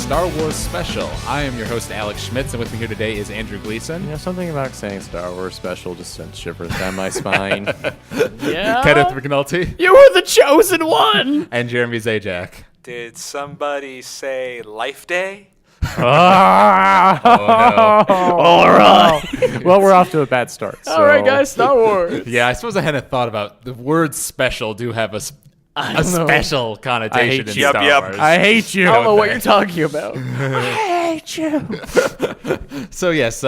Star Wars Special. I am your host, Alex Schmitz, and with me here today is Andrew Gleason. You know, something about saying Star Wars Special just sent shivers down my spine. Yeah. Kenneth McNulty. You were the chosen one. And Jeremy Zajac. Did somebody say Life Day? Oh, no. All right. Well, we're off to a bad start. So. All right, guys. Star Wars. Yeah, I suppose I hadn't thought about the word special do have a special connotation in you. Star Yep. Wars. I hate you. I don't know what you're talking about. I hate you. So, yes,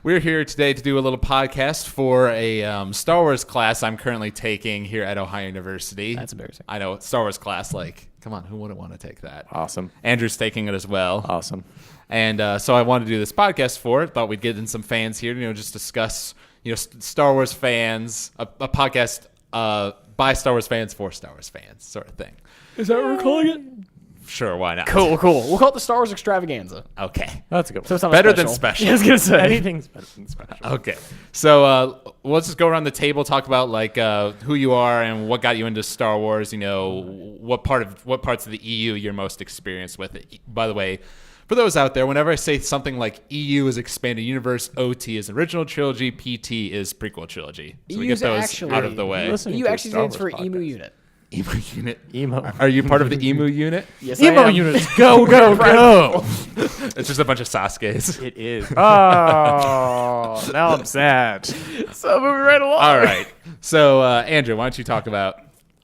we're here today to do a little podcast for a Star Wars class I'm currently taking here at Ohio University. That's embarrassing. I know, Star Wars class, come on, who wouldn't want to take that? Awesome. Andrew's taking it as well. Awesome. And so I wanted to do this podcast for it. Thought we'd get in some fans here, just discuss, Star Wars fans, a podcast by Star Wars fans for Star Wars fans, sort of thing. Is that what we're calling it? Sure, why not? Cool. We'll call it the Star Wars Extravaganza. Okay. That's a good one. So it's not Better than special. Yeah, I was gonna say Anything's better than special. Okay. So let's just go around the table, talk about who you are and what got you into Star Wars. What parts of the EU you're most experienced with. By the way, for those out there, whenever I say something like EU is expanded universe, OT is original trilogy, PT is prequel trilogy. So we get those out of the way. EU actually stands for Emu Unit. Emu unit. Emo. Are you part of the emu unit? Yes, Emo I am. units. Go, go, go. It's just a bunch of Sasuke's. It is. Oh, now I'm sad. So moving right along. All right. So, Andrew, why don't you talk about...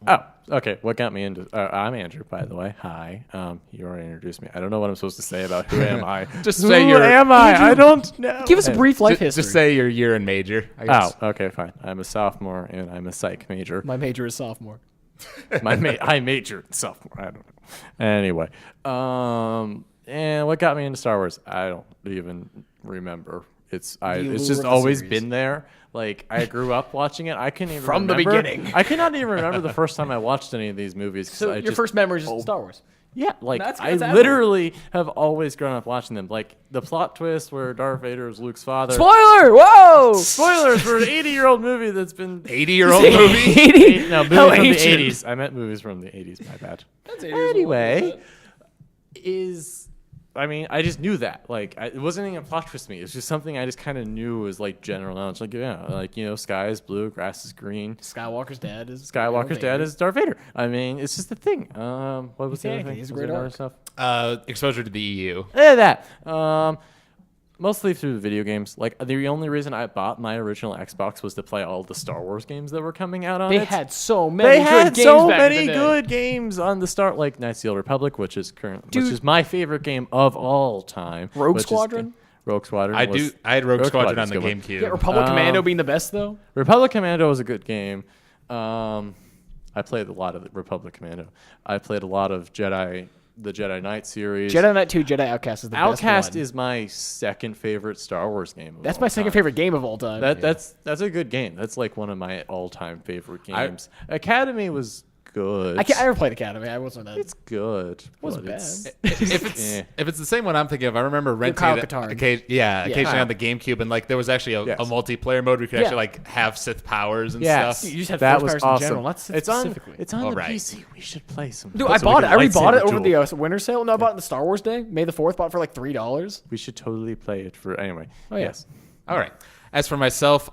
Oh, okay. What got me into... I'm Andrew, by the way. Hi. You already introduced me. I don't know what I'm supposed to say about who am I. Just who say you're... am I? I don't know. Give us a brief life history. Just say your year and major, I guess. Oh, okay, fine. I'm a sophomore, and I'm a psych major. My major is sophomore. I majored in sophomore. I don't know. Anyway, and what got me into Star Wars? I don't even remember. It's just always been there. Like, I grew up watching it. I couldn't even From the remember. beginning. I cannot even remember the first time I watched any of these movies. So your first memory is Star Wars. Yeah, like That's I admirable. literally have always grown up watching them. Like the plot twist where Darth Vader is Luke's father. Spoiler! Whoa! Spoilers for an 80-year-old movie that's been 80-year-old movie? 80? No, movies How from the ancient. 80s. I meant movies from the 80s. My bad. That's 80 years old. Anyway, I just knew that. Like, it wasn't even a plot twist to me. It's just something I just kind of knew was like general knowledge. Like, sky is blue, grass is green. Skywalker's dad is Darth Vader. I mean, it's just a thing. What was the other thing? He's a Was great there other arc. stuff? Exposure to the EU. That. Mostly through the video games. Like, the only reason I bought my original Xbox was to play all the Star Wars games that were coming out on it. They had so many They good had games so back in many the day. good games on the start, like Knights of the Old Republic, which is my favorite game of all time. Rogue Squadron? Rogue Squadron. I had Rogue Squadron on the Squadron's a good one. GameCube. Yeah, Republic Commando being the best, though. Republic Commando was a good game. I played a lot of the Republic Commando. I played a lot of the Jedi Knight series. Jedi Knight 2, Jedi Outcast is the best Outcast one. is my second favorite Star Wars game. That's my second favorite game of all time. That's a good game. That's like one of my all-time favorite games. Academy was good. I never played Academy. I wasn't that. It's good. wasn't but bad. If it's the same one I'm thinking of, I remember renting Kyle it Katarn. occasionally on the GameCube, and there was actually a multiplayer mode where you could actually have Sith powers and Yes. stuff. You just have That Force was powers awesome. in general. Not Sith specifically. It's on All the right. PC. We should play some. Dude, I bought it. I rebought it over the winter sale. No, I bought it on the Star Wars Day. May the 4th, bought it for like $3. We should totally play it for anyway. Oh, yeah. Yes. All right. As for myself,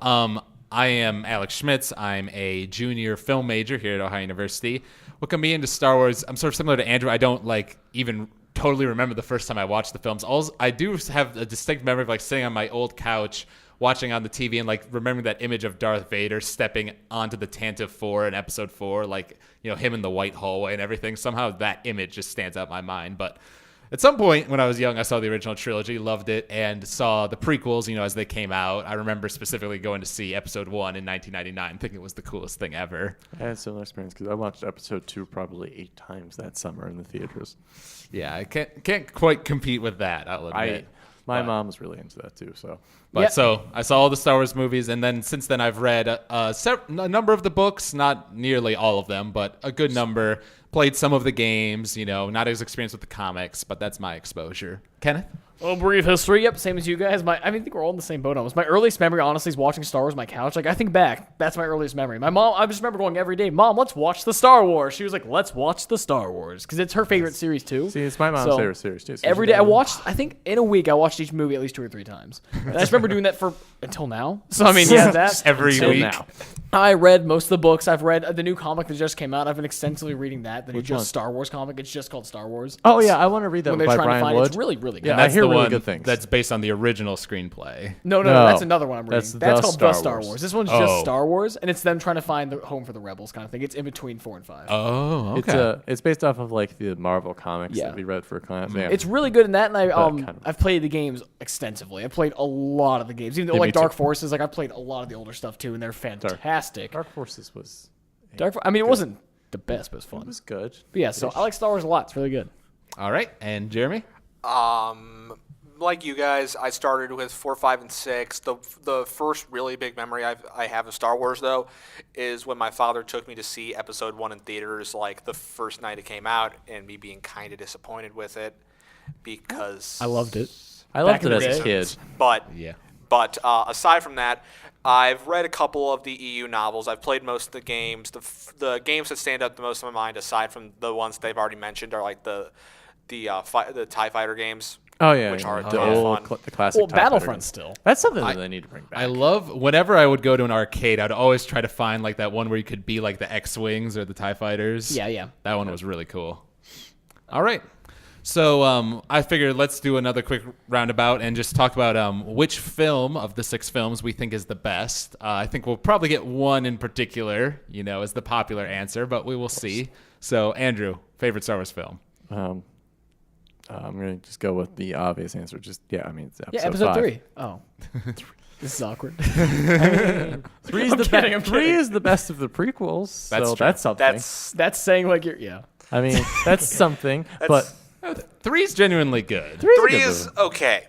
I am Alex Schmitz. I'm a junior film major here at Ohio University. What got me into Star Wars, I'm sort of similar to Andrew. I don't even totally remember the first time I watched the films. I do have a distinct memory of sitting on my old couch watching on the TV and remembering that image of Darth Vader stepping onto the Tantive 4 in Episode 4, him in the white hallway and everything. Somehow that image just stands out in my mind. But at some point when I was young, I saw the original trilogy, loved it, and saw the prequels, as they came out. I remember specifically going to see Episode 1 in 1999, thinking it was the coolest thing ever. I had a similar experience because I watched Episode 2 probably 8 times that summer in the theaters. Yeah, I can't quite compete with that, I'll admit. My mom was really into that too. So I saw all the Star Wars movies, and then since then I've read a number of the books, not nearly all of them, but a good number. Played some of the games, not as experienced with the comics, but that's my exposure. Kenneth? A brief history. Yep, same as you guys. I think we're all in the same boat almost. My earliest memory, honestly, is watching Star Wars on my couch. Like, I think back, that's my earliest memory. My mom, I just remember going every day, Mom, let's watch the Star Wars. She was like, let's watch the Star Wars. Because it's her favorite series, too. See, it's my mom's favorite series, too. So every day, I watched, I think in a week, I watched each movie at least 2 or 3 times. And I just remember doing that until now. So, I mean, yeah, that's every week. Now. I read most of the books. I've read the new comic that just came out. I've been extensively reading that. The new just Star Wars comic. It's just called Star Wars. Oh, yeah, I want to read that When by they're trying Brian to find Wood. It's really, really good. Yeah, That's I hear the really one good things. that's based on the original screenplay. No, No, that's another one I'm reading. that's That's the called Star The Star Wars. Wars. This one's Oh. just Star Wars, and it's them trying to find the home for the rebels kind of thing. It's in between 4 and 5. Oh, okay. It's based off of like the Marvel comics Yeah. that we read for class. Yeah. It's really good in that, and kind of. I've played the games extensively. I've played a lot of the games, even though Yeah, me like Dark too. Forces. Like I've played a lot of the older stuff too, and they're fantastic. Dark Forces was I mean, it wasn't the best, but it was fun. it was good. But yeah, so I like Star Wars a lot. It's really good. All right. And Jeremy? Like you guys, I started with 4, 5, and 6. The first really big memory I have of Star Wars, though, is when my father took me to see Episode 1 in theaters, like the first night it came out, and me being kind of disappointed with it because I loved it. I loved in it the as a day. kid. But Yeah. But aside from that, I've read a couple of the EU novels. I've played most of the games. The games that stand out the most in my mind, aside from the ones they've already mentioned, are like the TIE Fighter games. Oh yeah, Which are the fun. the classic. Well, TIE Fighter Battlefront games. still. That's something that they need to bring back. I love whenever I would go to an arcade, I'd always try to find like that one where you could be like the X-Wings or the TIE Fighters. Yeah, yeah. That one was really cool. All right. So I figured let's do another quick roundabout and just talk about which film of the 6 films we think is the best. I think we'll probably get one in particular, as the popular answer, but we will see. So, Andrew, favorite Star Wars film? I'm gonna just go with the obvious answer. It's Episode 5. 3. Oh. This is awkward. Three is I'm the kidding, I'm Three kidding. is the best of the prequels. That's so true. that's something. That's saying like you're, yeah. I mean, that's something. But 3 is genuinely good. 3 3 is okay.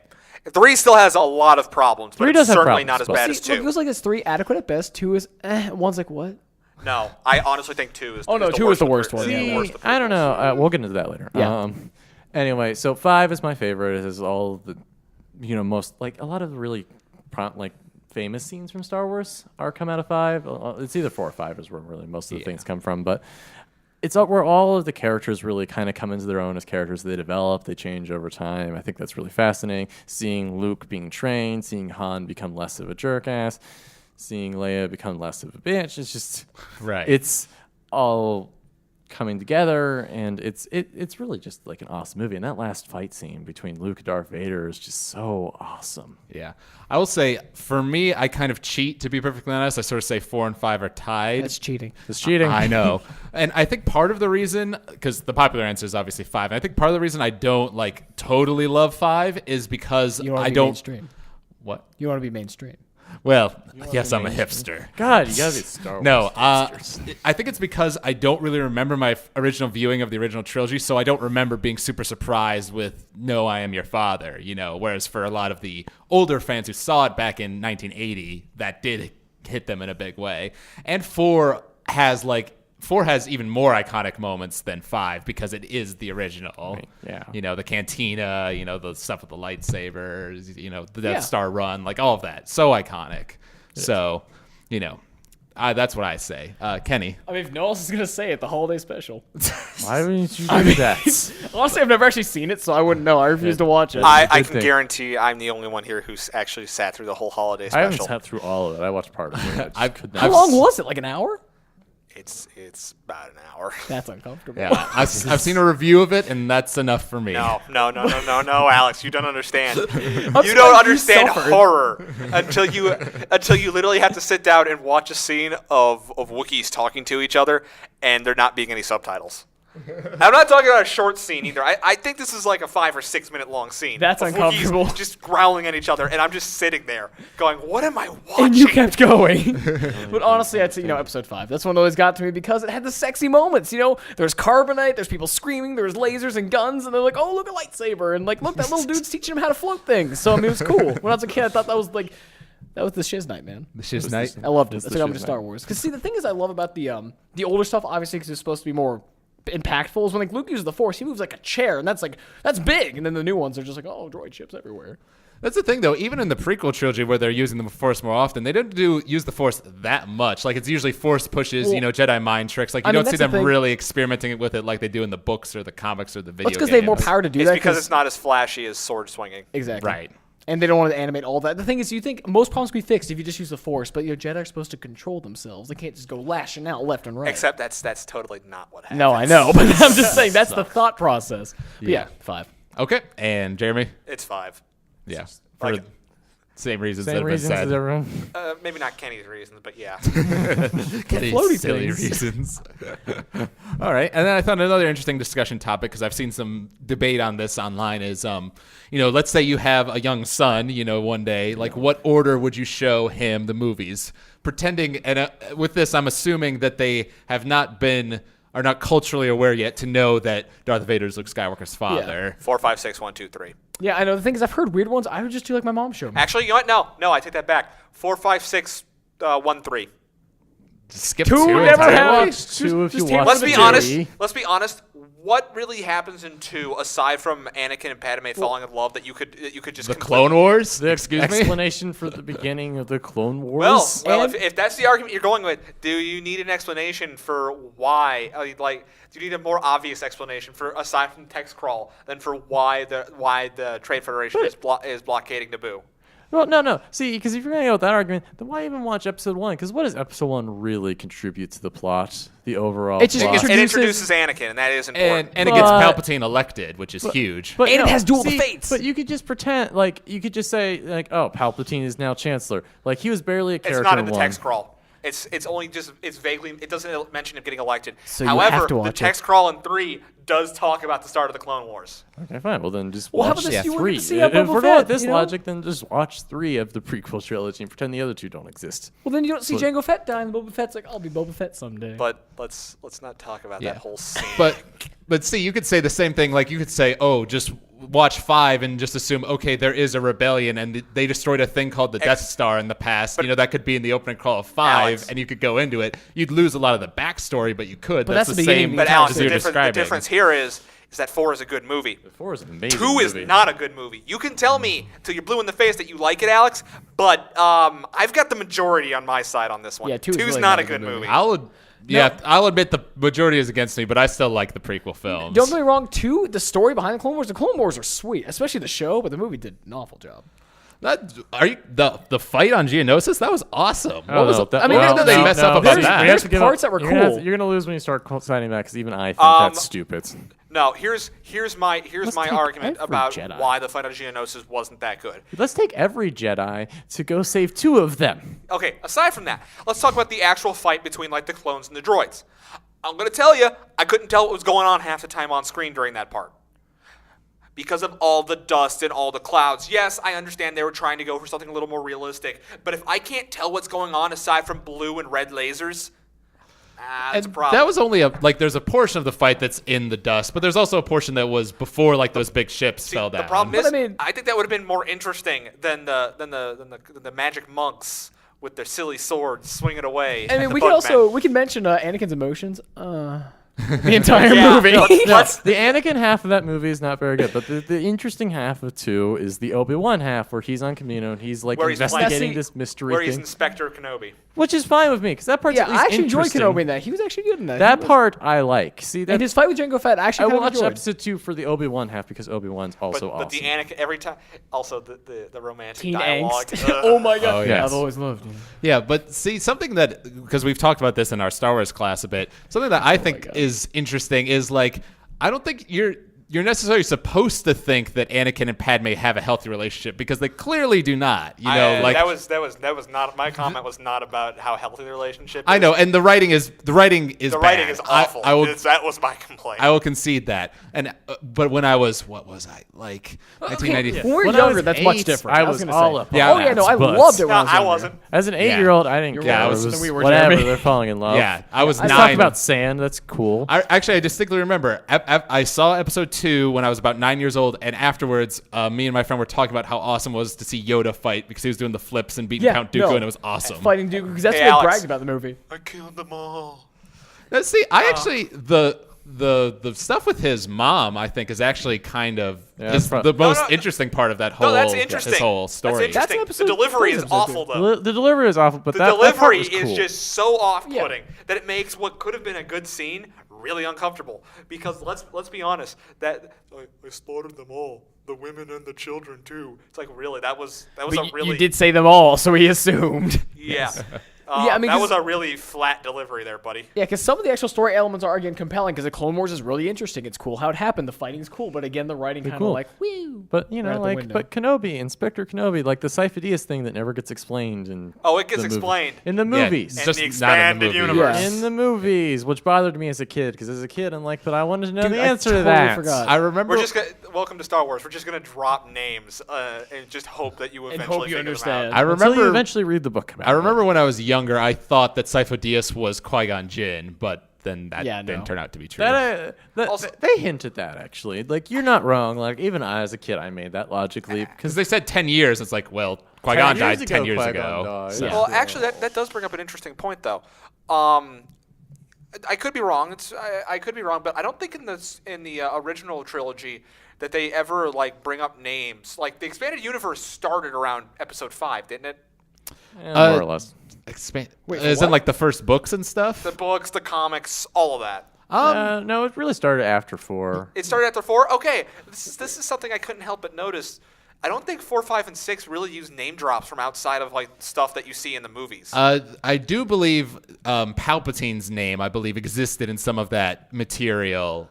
3 still has a lot of problems, but 3 it's does have certainly problems, not as but- bad as See, look, it 2. goes like this: 3 adequate at best, 2 is 1's like what? No, I honestly think 2 is. Oh, no, is 2 is the of worst the- one, is yeah. the See, worst of the I don't prequels. know. We'll get into that later. Yeah. Anyway, so 5 is my favorite. It has all the, most like a lot of the really famous scenes from Star Wars are come out of 5. It's either 4 or 5 is where really most of the things come from, but it's where all of the characters really kind of come into their own as characters. They develop, they change over time. I think that's really fascinating. Seeing Luke being trained, seeing Han become less of a jerk ass, seeing Leia become less of a bitch. It's just Right. It's all coming together, and it's really just like an awesome movie. And that last fight scene between Luke and Darth Vader is just so awesome. Yeah. I will say, for me, I kind of cheat, to be perfectly honest. I sort of say 4 and 5 are tied. That's cheating. It's cheating. I know. And I think part of the reason, because the popular answer is obviously 5, and I think part of the reason I don't totally love 5 is because You want I to be don't. mainstream. What? You want to be mainstream. Well, yes, I'm a hipster. God, you gotta be Star Wars. No, hipsters. I think it's because I don't really remember my original viewing of the original trilogy, so I don't remember being super surprised with "No, I am your father." Whereas for a lot of the older fans who saw it back in 1980, that did hit them in a big way. And 4 has even more iconic moments than 5 because it is the original. Yeah. The cantina, the stuff with the lightsabers, the Death Yeah. Star run, like all of that. So iconic. So, that's what I say. Kenny. I mean, if no one else is gonna say it, the holiday special. Why wouldn't you do that? Honestly, I've never actually seen it, so I wouldn't know. I refuse to watch it. I Good can thing. guarantee I'm the only one here who's actually sat through the whole holiday I haven't special. sat through all of it. I watched part of it. I just could not. How long was it? Like an hour? It's about an hour. That's uncomfortable. Yeah, I've seen a review of it, and that's enough for me. No, Alex, you don't understand. You surprised don't you understand suffered. horror until you literally have to sit down and watch a scene of Wookiees talking to each other, and there not being any subtitles. I'm not talking about a short scene either. I think this is like a 5 or 6 minute long scene. That's of uncomfortable. Wookiees just growling at each other, and I'm just sitting there going, "What am I watching?" And you kept going. But honestly, I'd say, episode 5. That's one that always got to me because it had the sexy moments. There's carbonite, there's people screaming, there's lasers and guns, and they're like, oh, look, a lightsaber. And look, that little dude's teaching him how to float things. So, it was cool. When I was a kid, I thought that was the shiz night, man. The Shiz Night. I loved it. It's That's the what I'm shiz to Star night. Wars. Because, see, the thing is I love about the older stuff, obviously, because it's supposed to be more impactful is when like Luke uses the Force, he moves like a chair, and that's big. And then the new ones are just like, oh, droid ships everywhere. That's the thing, though. Even in the prequel trilogy, where they're using the Force more often, they don't use the Force that much. Like, it's usually Force pushes, Jedi mind tricks. Like, you don't see them really experimenting with it like they do in the books or the comics or the video games. It's because they have more power to do that. It's because it's not as flashy as sword swinging. Exactly. Right. And they don't want to animate all that. The thing is, you think most problems can be fixed if you just use the Force, but Jedi are supposed to control themselves. They can't just go lashing out left and right. Except that's totally not what happens. No, I know, but I'm just saying that's the thought process. But yeah, 5. Okay. And Jeremy? It's 5. Yeah. For Like, same reasons that Same have been reasons as said. everyone. maybe not Kenny's reasons, but yeah. Kenny's floaty silly things. reasons. All right. And then I thought another interesting discussion topic, because I've seen some debate on this online, is, let's say you have a young son, one day, like what order would you show him the movies? Pretending, and with this, I'm assuming that they are not culturally aware yet to know that Darth Vader's Luke Skywalker's father. 4, 5, 6, 1, 2, 3. Yeah, I know. The thing is, I've heard weird ones. I would just do like my mom showed me. Actually, you know what? No, I take that back. 4, 5, 6, 1, 3. Skip Two two never entirely. happened. Watch 2 if you just watch Let's be 3. honest. Let's be honest. What really happens in 2, aside from Anakin and Padme falling in love, that you could just The conclude? Clone Wars? The Excuse me? explanation for the beginning of the Clone Wars. Well, And- if that's the argument you're going with, do you need an explanation for why? Do you need a more obvious explanation for, aside from text crawl, than for why the Trade Federation is blockading Naboo? Well, no. See, because if you're going to go with that argument, then why even watch Episode 1? Because what does Episode 1 really contribute to the plot, the overall It just plot? It introduces Anakin, and that is important. And it gets Palpatine elected, which is huge. But And it no, has Duel of the see, Fates. But you could just pretend, you could just say, oh, Palpatine is now Chancellor. Like, he was barely a character It's not in the one. text crawl. It's only just vaguely. It doesn't mention him getting elected. So you However, have to the watch text crawl in 3 does talk about the start of the Clone Wars. Okay, fine. Well, then just Well, how watch about this? You 3. wanted to see If Boba we're going Fett, with this you know? logic, then just watch 3 of the prequel trilogy and pretend the other 2 don't exist. Well, then you don't see Jango Fett die, and Boba Fett's like, I'll be Boba Fett someday. But let's not talk about that whole scene. But see, you could say the same thing. Like, you could say, oh, just watch 5 and just assume, okay, there is a rebellion and they destroyed a thing called the Death Star in the past. That could be in the opening crawl of 5, Alex, and you could go into it. You'd lose a lot of the backstory, but you could. But That's that's the the beginning same of But the Alex, as the you're difference describing. here is that 4 is a good movie. 4 is an amazing 2 is movie. not a good movie. You can tell me till you're blue in the face that you like it, Alex, but I've got the majority on my side on this one. Yeah, 2 is 2's really not a good movie. I'll admit the majority is against me, but I still like the prequel films. Don't get me wrong, 2, the story behind the Clone Wars are sweet, especially the show, but the movie did an awful job. The fight on Geonosis? That was awesome. I don't know. They mess up about that. There's parts that were you're cool. You're gonna lose when you start citing that because even I think that's stupid. No, here's my take argument every about Jedi. why the fight on Geonosis wasn't that good. Let's take every Jedi to go save 2 of them. Okay, aside from that, let's talk about the actual fight between the clones and the droids. I'm gonna tell you, I couldn't tell what was going on half the time on screen during that part. Because of all the dust and all the clouds. Yes, I understand they were trying to go for something a little more realistic, but if I can't tell what's going on aside from blue and red lasers, that's a problem. That was only there's a portion of the fight that's in the dust, but there's also a portion that was before those big ships fell down. The problem is, But I think that would have been more interesting than the magic monks with their silly swords swinging it away. I mean, the we can Bugmen. mention Anakin's emotions. The entire Yeah, movie. no, let's- The Anakin half of that movie is not very good, but the interesting half of 2 is the Obi-Wan half where he's on Kamino and he's Where he's investigating playing- this mystery where he's thing, Inspector Kenobi. which is fine with me because that part's Yeah, at least I actually enjoyed interesting. Kenobi in that. He was actually good in that. That He was- part I like. See that and his fight with Jango Fett, I I actually kind of watched enjoyed. episode 2 for the Obi-Wan half because Obi-Wan's also But the awesome. Anakin every time, also the romantic Teen dialogue. angst. Oh my god. Oh, Yeah, yes. I've always loved him. Yeah, but see, something that, because we've talked about this in our Star Wars class a bit, something that I think is interesting is I don't think you're necessarily supposed to think that Anakin and Padme have a healthy relationship because they clearly do not. that was not my comment. Was not about how healthy the relationship is. I know, and the writing is The writing bad. is awful. I will That was my complaint. I will concede that. And but when I was 1990. When we were When I younger, was that's much 8, different. I was was gonna all say. up Yeah, Oh yeah, no, I butts. loved it when no, I was I younger. wasn't. As an 8-year-old, I didn't care. I It was- was we were whatever. Jeremy. They're falling in love. Yeah, I was I 9. talked about sand. That's cool. I distinctly remember I saw episode 2 when I was about 9 years old, and afterwards, me and my friend were talking about how awesome it was to see Yoda fight because he was doing the flips and beating Yeah, Count Dooku, and it was awesome. Fighting Dooku because that's Hey, what Alex. they bragged about the movie. I killed them all. Now, see, I actually the stuff with his mom, I think, is actually kind of Yeah, the most interesting part of that whole. No, that's interesting. His whole story. That's interesting. The delivery is awful, though. The delivery is awful, but The that delivery part was is cool. just so off-putting that it makes what could have been a good scene really uncomfortable. Because let's be honest, that I slaughtered them all, the women and the children too. It's like really that was a really You did say them all, so he assumed. yeah. Yeah, I mean, that was a really flat delivery there, buddy. Yeah, because some of the actual story elements are, again, compelling, because the Clone Wars is really interesting. It's cool how it happened. The fighting is cool, but again, the writing kind of cool. like, woo. But, you know, right out the like, window. but Kenobi, Inspector Kenobi, like the Sifo-Dyas thing that never gets explained in Oh, it gets the movie. explained. In the movies. it's And just the not in the expanded movie. universe. Yeah. In the movies, which bothered me as a kid, because as a kid, I'm like, but I wanted to know Dude, the I answer totally to that. forgot. I remember. We're just gonna welcome to Star Wars. We're just gonna drop names and just hope that you eventually hope you figure understand. them out. I Until you remember. eventually read the book about I it. remember when I was younger, I thought that Sifo-Dyas was Qui-Gon Jinn, but then that Yeah, no. didn't turn out to be true. They hinted that, actually. Like, you're not wrong. Like, even I, as a kid, I made that logic leap. Because they said 10 years. It's like, well, Qui-Gon died 10 years Qui-Gon ago. died. so- Yeah. Well, actually, that does bring up an interesting point, though. I could be wrong. I could be wrong, but I don't think in the original trilogy that they ever like bring up names. Like the expanded universe started around Episode 5, didn't it? Yeah, more or less. Expand. Wait, Is what? it like the first books and stuff? The books, the comics, all of that. No, it really started after 4. It started after 4. Okay, this is something I couldn't help but notice. I don't think 4, 5, and 6 really use name drops from outside of like stuff that you see in the movies. I do believe Palpatine's name, I believe, existed in some of that material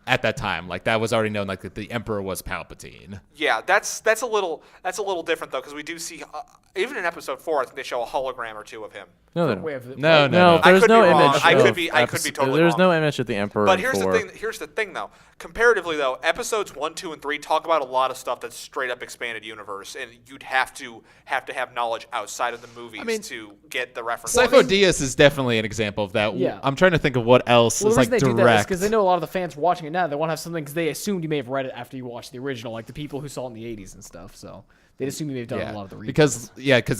at that time. Like that was already known. Like that the Emperor was Palpatine. Yeah, that's a little different though, because we do see even in Episode 4, I think they show a hologram or two of him. No, they don't. Way of- No, No, I there's could no be wrong. image. I could of be totally There's wrong. no image of the Emperor. But in here's 4. the thing. Here's the thing, though. Comparatively, though, episodes 1, 2, and 3 talk about a lot of stuff that's straight up expanded universe, and you'd have to have knowledge outside of the movies to get the reference. Sifo-Dyas is definitely an example of that. Yeah. I'm trying to think of what else Well, is the like reason they do that is direct. because they know a lot of the fans watching it now. They want to have something because they assumed you may have read it after you watched the original, like the people who saw it in the 80s and stuff. So they'd assume you may have done a lot of the reading. because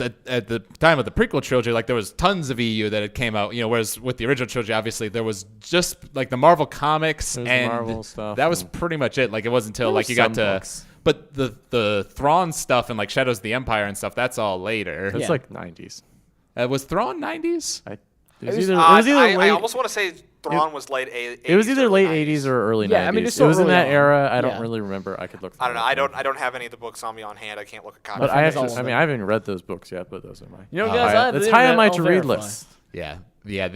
at the time of the prequel trilogy, like there was tons of EU that had came out. Whereas with the original trilogy, obviously there was just like the Marvel comics There's and Marvel stuff that was and- pretty much it. Like it wasn't until There like was you got some to. books. But the Thrawn stuff and like Shadows of the Empire and stuff, that's all later. It's Yeah. like 90s. Was Thrawn 90s? It was- was either I late. almost want to say Thrawn was late 80s. It was either early late 90s. 80s or early 90s. Yeah, I mean, it's it still was in early that on. era. I don't Yeah. really remember. I could look. I don't know. I don't have any of the books on me on hand. I can't look at copies. But I That's all actually, of I mean, them. I haven't read those books yet. But those are my. You know, guys, I have that's the high on my internet, I'll to read verify. list. Yeah. The Heir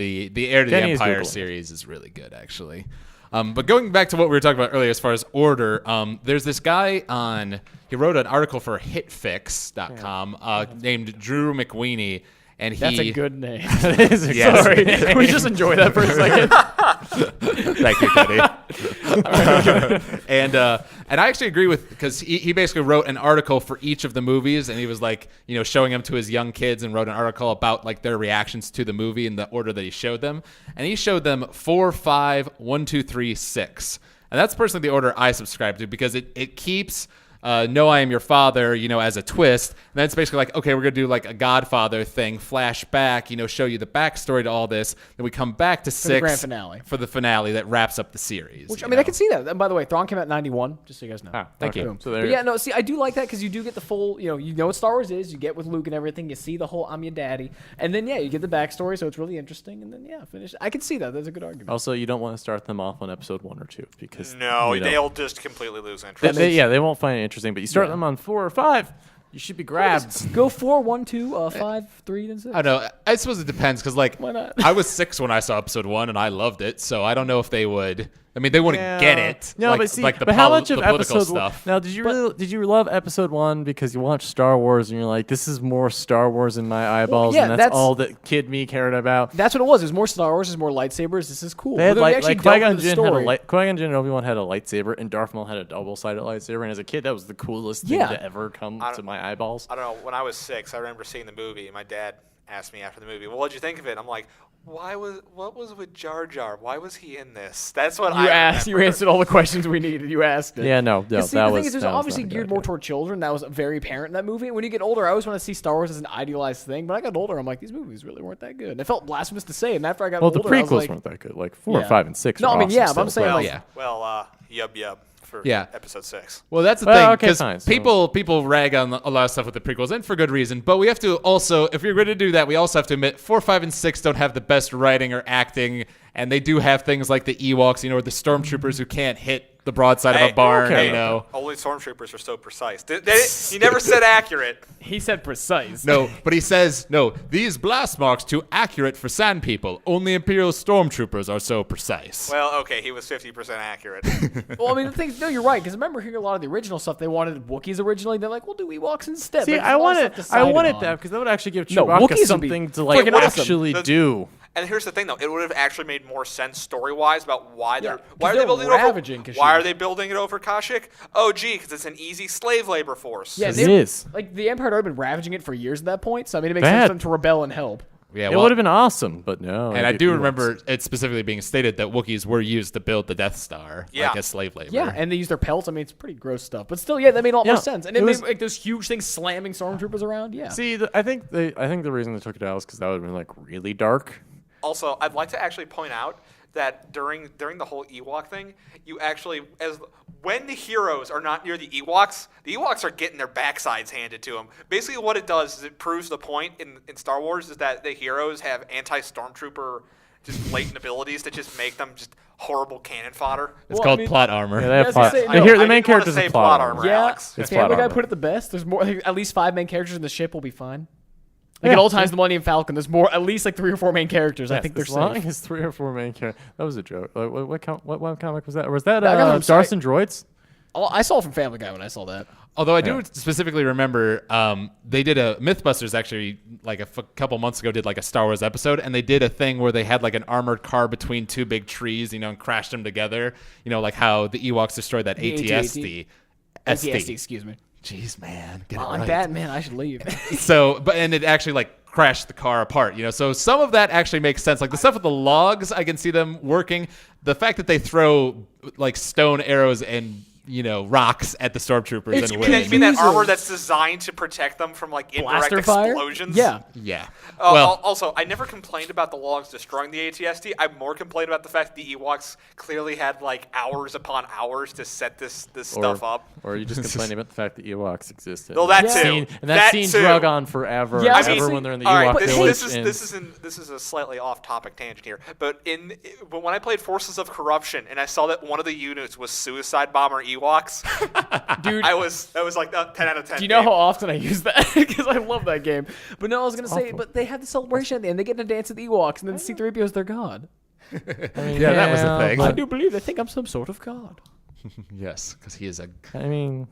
to the Kenny is Empire Googling. series is really good, actually. But going back to what we were talking about earlier as far as order, there's this guy he wrote an article for hitfix.com named Drew McWeeny. And That's a good name. Yes. Sorry. Can we just enjoy that for a second? Thank you, Kenny. And I actually agree with because he basically wrote an article for each of the movies, and he was like, showing them to his young kids, and wrote an article about like their reactions to the movie in the order that he showed them. And he showed them 4, 5, 1, 2, 3, 6, and that's personally the order I subscribe to because it keeps. No, I Am Your Father, as a twist. And then it's basically like, okay, we're going to do like a Godfather thing, flashback, show you the backstory to all this. Then we come back to 6. the grand finale. For the finale that wraps up the series. Which, I mean, I can see that. And by the way, Thrawn came out in 91, just so you guys know. Thank you. Boom. So there But you yeah, no, see, I do like that because you do get the full, you know what Star Wars is. You get with Luke and everything. You see the whole I'm your daddy. And then, yeah, you get the backstory, so it's really interesting. And then, yeah, finish. I can see that. That's a good argument. Also, you don't want to start them off on episode 1 or 2 because No, you know, they'll just completely lose interest. they won't find it interesting. But you start them on 4 or 5, you should be grabbed. Go 4, 1, 2, 5, 3, then 6. I don't know. I suppose it depends because, like, Why not? I was 6 when I saw episode 1 and I loved it. So I don't know if they would. I mean, they wouldn't get it. No, like, but see, like the how much the of political episode stuff. Now, did you love episode 1 because you watched Star Wars and you're like, this is more Star Wars in my eyeballs, yeah, and that's that's- all that kid me cared about. That's what it was. There's more Star Wars. There's more lightsabers. This is cool. They had But then we actually delved Qui-Gon into the Jinn had story. Qui-Gon Jinn and Obi-Wan had a lightsaber, and Darth Maul had a double-sided lightsaber. And as a kid, that was the coolest thing Yeah. to ever come to my eyeballs. I don't know. When I was 6, I remember seeing the movie, and my dad asked me after the movie, well, what'd you think of it? I'm like, what was with Jar Jar? Why was he in this? That's what You asked. You answered all the questions we needed. You asked it. Yeah, no, See, that the was thing is, it was obviously geared more toward children. That was very apparent in that movie. When you get older, I always want to see Star Wars as an idealized thing. But I got older, I'm like, these movies really weren't that good. And it felt blasphemous to say. And after I got older, the I was prequels like, weren't that good. Like 4, 5, and 6. No, are I mean, awesome yeah, but still, I'm saying, like, yeah. Well, yub for Yeah. episode 6. Well, that's the Well, thing okay, because fine, so- people rag on a lot of stuff with the prequels, and for good reason. But we have to also, if you're going to do that, we also have to admit 4, 5, and 6 don't have the best writing or acting, and they do have things like the Ewoks, or the stormtroopers who can't hit the broadside of a barn. okay. Only stormtroopers are so precise. He never said accurate. he said precise. No, but he says, no, these blast marks too accurate for sand people. Only Imperial stormtroopers are so precise. Well, okay, he was 50% accurate. Well, I mean, the thing, no, you're right. Because remember hearing a lot of the original stuff, they wanted Wookiees originally. They're like, we'll do Ewoks instead. See, Like, I there's a lot of wanted stuff decided on. that because that would actually give No, Chewbacca Wookiees would be something to like freaking awesome. actually The- do. And here's the thing, though, it would have actually made more sense story-wise about why Yeah, they're 'cause why are they're they building ravaging it over. Kashyyyk. Why are they building it over Kashyyyk? Oh, gee, because it's an easy slave labor force. Yeah, It they- is. Like, the Empire had already been ravaging it for years at that point. So, I mean, it makes Bad. sense for them to rebel and help. Yeah, It would have been awesome, but no. and I do remember it specifically being stated that Wookiees were used to build the Death Star, Yeah. like as slave labor. Yeah, and they use their pelts. I mean, it's pretty gross stuff. But still, yeah, that made a lot Yeah, more sense. And it it was- made like those huge things slamming stormtroopers around. Yeah. See, I think the reason they took it out is because that would have been like really dark. Also, I'd like to actually point out that during the whole Ewok thing, you actually, when the heroes are not near the Ewoks are getting their backsides handed to them. Basically, what it does is it proves the point in Star Wars is that the heroes have anti-stormtrooper just latent abilities that just make them just horrible cannon fodder. It's Well, called I mean- plot armor. Yeah, they have As I plot. say, the no, hero- I the main didn't wanna character's say a plot plot armor. armor. Yeah, Alex. It's Family plot Guy armor. put it the best. There's more, at least 5 main characters in the ship will be fine. Like Yeah. at all times, the Millennium Falcon, there's more, at least like 3 or 4 main characters. I Yes, think they're as long safe. as 3 or 4 main characters. That was a joke. Like, what comic was that? Or was that I got it from Stars and Droids? Oh, I saw it from Family Guy when I saw that. Although I do specifically remember, they did a MythBusters actually like a couple months ago did like a Star Wars episode, and they did a thing where they had like an armored car between 2 big trees, and crashed them together. Like how the Ewoks destroyed that The AT-ST. AT-ST, excuse me. Jeez, man, get it I'm right. Batman. I should leave. So, and it actually like crashed the car apart, So some of that actually makes sense. Like the stuff with the logs, I can see them working. The fact that they throw like stone arrows and rocks at the stormtroopers It's- and You win. mean that Jesus. armor that's designed to protect them from like indirect Blaster fire? explosions? Yeah. Yeah. Well, also, I never complained about the logs destroying the AT-ST. I more complained about the fact that the Ewoks clearly had like hours upon hours to set this stuff up. Or are you just complaining about the fact that Ewoks existed? Well, that Yeah. too. Scene, and that scene too. drug on forever. Yeah, I and mean, ever when they're in the All Ewok right, village. this is a slightly off-topic tangent here, but when I played Forces of Corruption and I saw that one of the units was suicide bomber Ewoks, Dude, that was like 10 out of 10. do you know game. how often I use that? Because I love that game. But no, I was going to say, awful. but they have the celebration at the end. They get to dance with the Ewoks, and then C-3PO's their god. I mean, Yeah, that was the thing. but- I do believe they think I'm some sort of god. Yes, because he is a. I mean,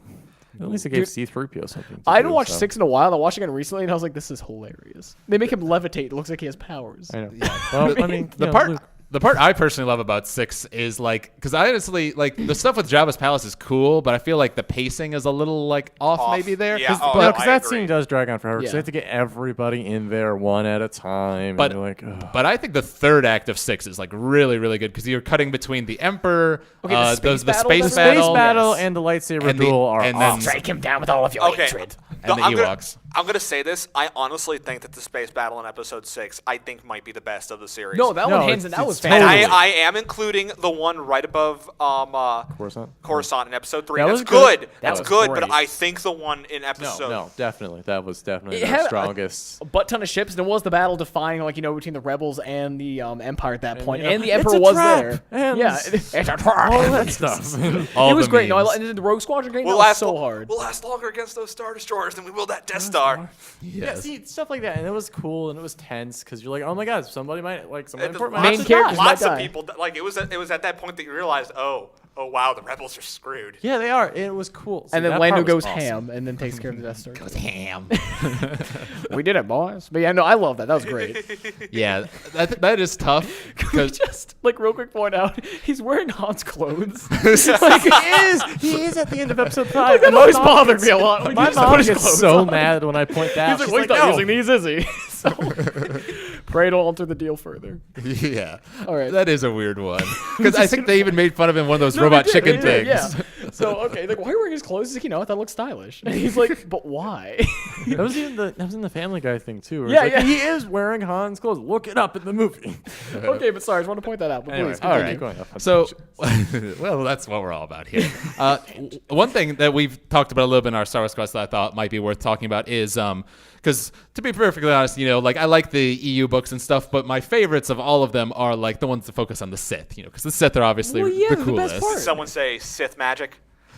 at least it gave C-3PO something. To I hadn't do, watched so. 6 in a while. I watched it again recently, and I was like, this is hilarious. They make him levitate. It looks like he has powers. I know. Well, I mean, The part I personally love about 6 is like, because I honestly like the stuff with Jabba's palace is cool, but I feel like the pacing is a little like off maybe there. Yeah, Because because I that agree. scene does drag on forever. Because Yeah. they have to get everybody in there one at a time. But- and you're like, ugh. But I think the third act of 6 is like really, really good because you're cutting between the Emperor, Okay, the space battle, space that's battle, Space battle yes. and the lightsaber And the- duel are and then- awesome. Strike him down with all of your Okay. hatred. and the Ewoks. I'm gonna say this. I honestly think that the space battle in Episode 6, I think, might be the best of the series. No, that No, one hands it's- and that was it's and fantastic. I am including the one right above Coruscant? in Episode 3. That That's was good. good. That That's was good. great. But I think the one in Episode No, definitely. That was definitely It the had strongest. a butt ton of ships, and it was the battle defining, like, between the rebels and the Empire at that point. you know, And the it's Emperor a was trap, there. and Yeah, it's a trap. all that stuff. All It was the great. No, memes. and the Rogue Squadron game We'll that was last so hard. We'll last longer against those Star Destroyers than we will that Death Star. Yeah, Yes. see, stuff like that, and it was cool, and it was tense because you're like, oh my god, somebody might like somebody And important Main might have to characters die. might Lots of die. people like it was at that point that you realized, oh wow, the rebels are screwed. Yeah, they are. It was cool. See, And then that Lando part was goes awesome. ham and then takes care of the Death Star. Ham. We did it, boys. But yeah, no, I love that. That was great. Yeah, that is tough Can we because just, like, real quick point out, he's wearing Han's clothes. He is at the end of episode 5. That always bothered me a lot. Like, My he just put mom his gets clothes so on. mad when I point that out. He's like, well, he's not using these, is he? So pray don't alter the deal further. Yeah. All right. That is a weird one. Because I think they even made fun of him in one of those robot They chicken did, things. Yeah. So okay, like why are you wearing his clothes? He's like, that looks stylish. And he's like, but why? That was in the Family Guy thing too. Where Yeah, it's like, yeah. He is wearing Han's clothes. Look it up in the movie. Okay, but sorry, I just want to point that out. But Anyway, please, all continue. right. Going off. So, well, that's what we're all about here. One thing that we've talked about a little bit in our Star Wars quest that I thought might be worth talking about is because to be perfectly honest, like I like the EU books and stuff, but my favorites of all of them are like the ones that focus on the Sith, because the Sith are obviously Well, yeah, the they're the best coolest. part. Did someone say Sith magic?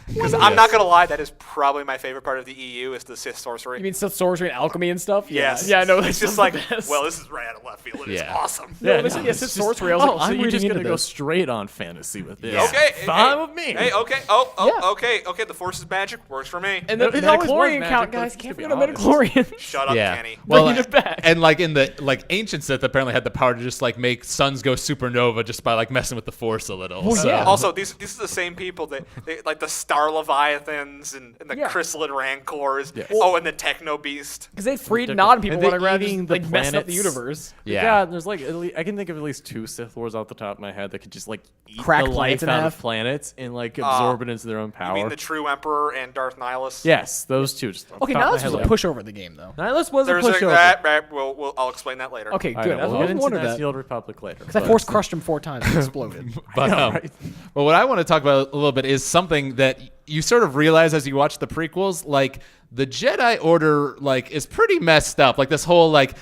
Because I'm not gonna lie, that is probably my favorite part of the EU is the Sith sorcery. You mean Sith sorcery and alchemy and stuff? Yes. Yeah, no, It's that's just like, well, this is right out of left field. It is Yeah. awesome. No, Yeah, listen, no, yeah, it's Sith just- sorcery. I was like, so I'm you're just reading gonna into go this. straight on fantasy with this. Yeah. Okay. Fine hey, with me. Hey, okay. Yeah. Okay. The Force is magic. Works for me. And the It always was midichlorian magic, count, but guys. to Can't be forget a honest. midichlorian. Shut up, Yeah. Kenny. Bringing it back. And like in the ancient Sith apparently had the power to just like make suns go supernova just by like messing with the Force a little. Well, so. yeah. Also, these are the same people that they, like the Star Leviathans and the Yeah. Chrysalid Rancors. Yes. Oh, and the Techno Beast. Because they freed Nod and people And they running around eating just, the like messing up the planets. universe. Yeah. There's like I can think of at least 2 Sith Lords off the top of my head that could just like eat Crack the planets life in out half. of planets and like absorb it into their own You power. mean the True Emperor and Darth Nihilus? Yes, those 2. Just off Okay, the top now of this my was a head. pushover in the game, though. Nihilus was There's a pushover. I'll explain that later. Okay, I good. know, I we'll was get into wondering that that. the Old Republic later. Because I force crushed him 4 times and exploded. But well, what I want to talk about a little bit is something that you sort of realize as you watch the prequels, like the Jedi Order, like is pretty messed up. Like this whole like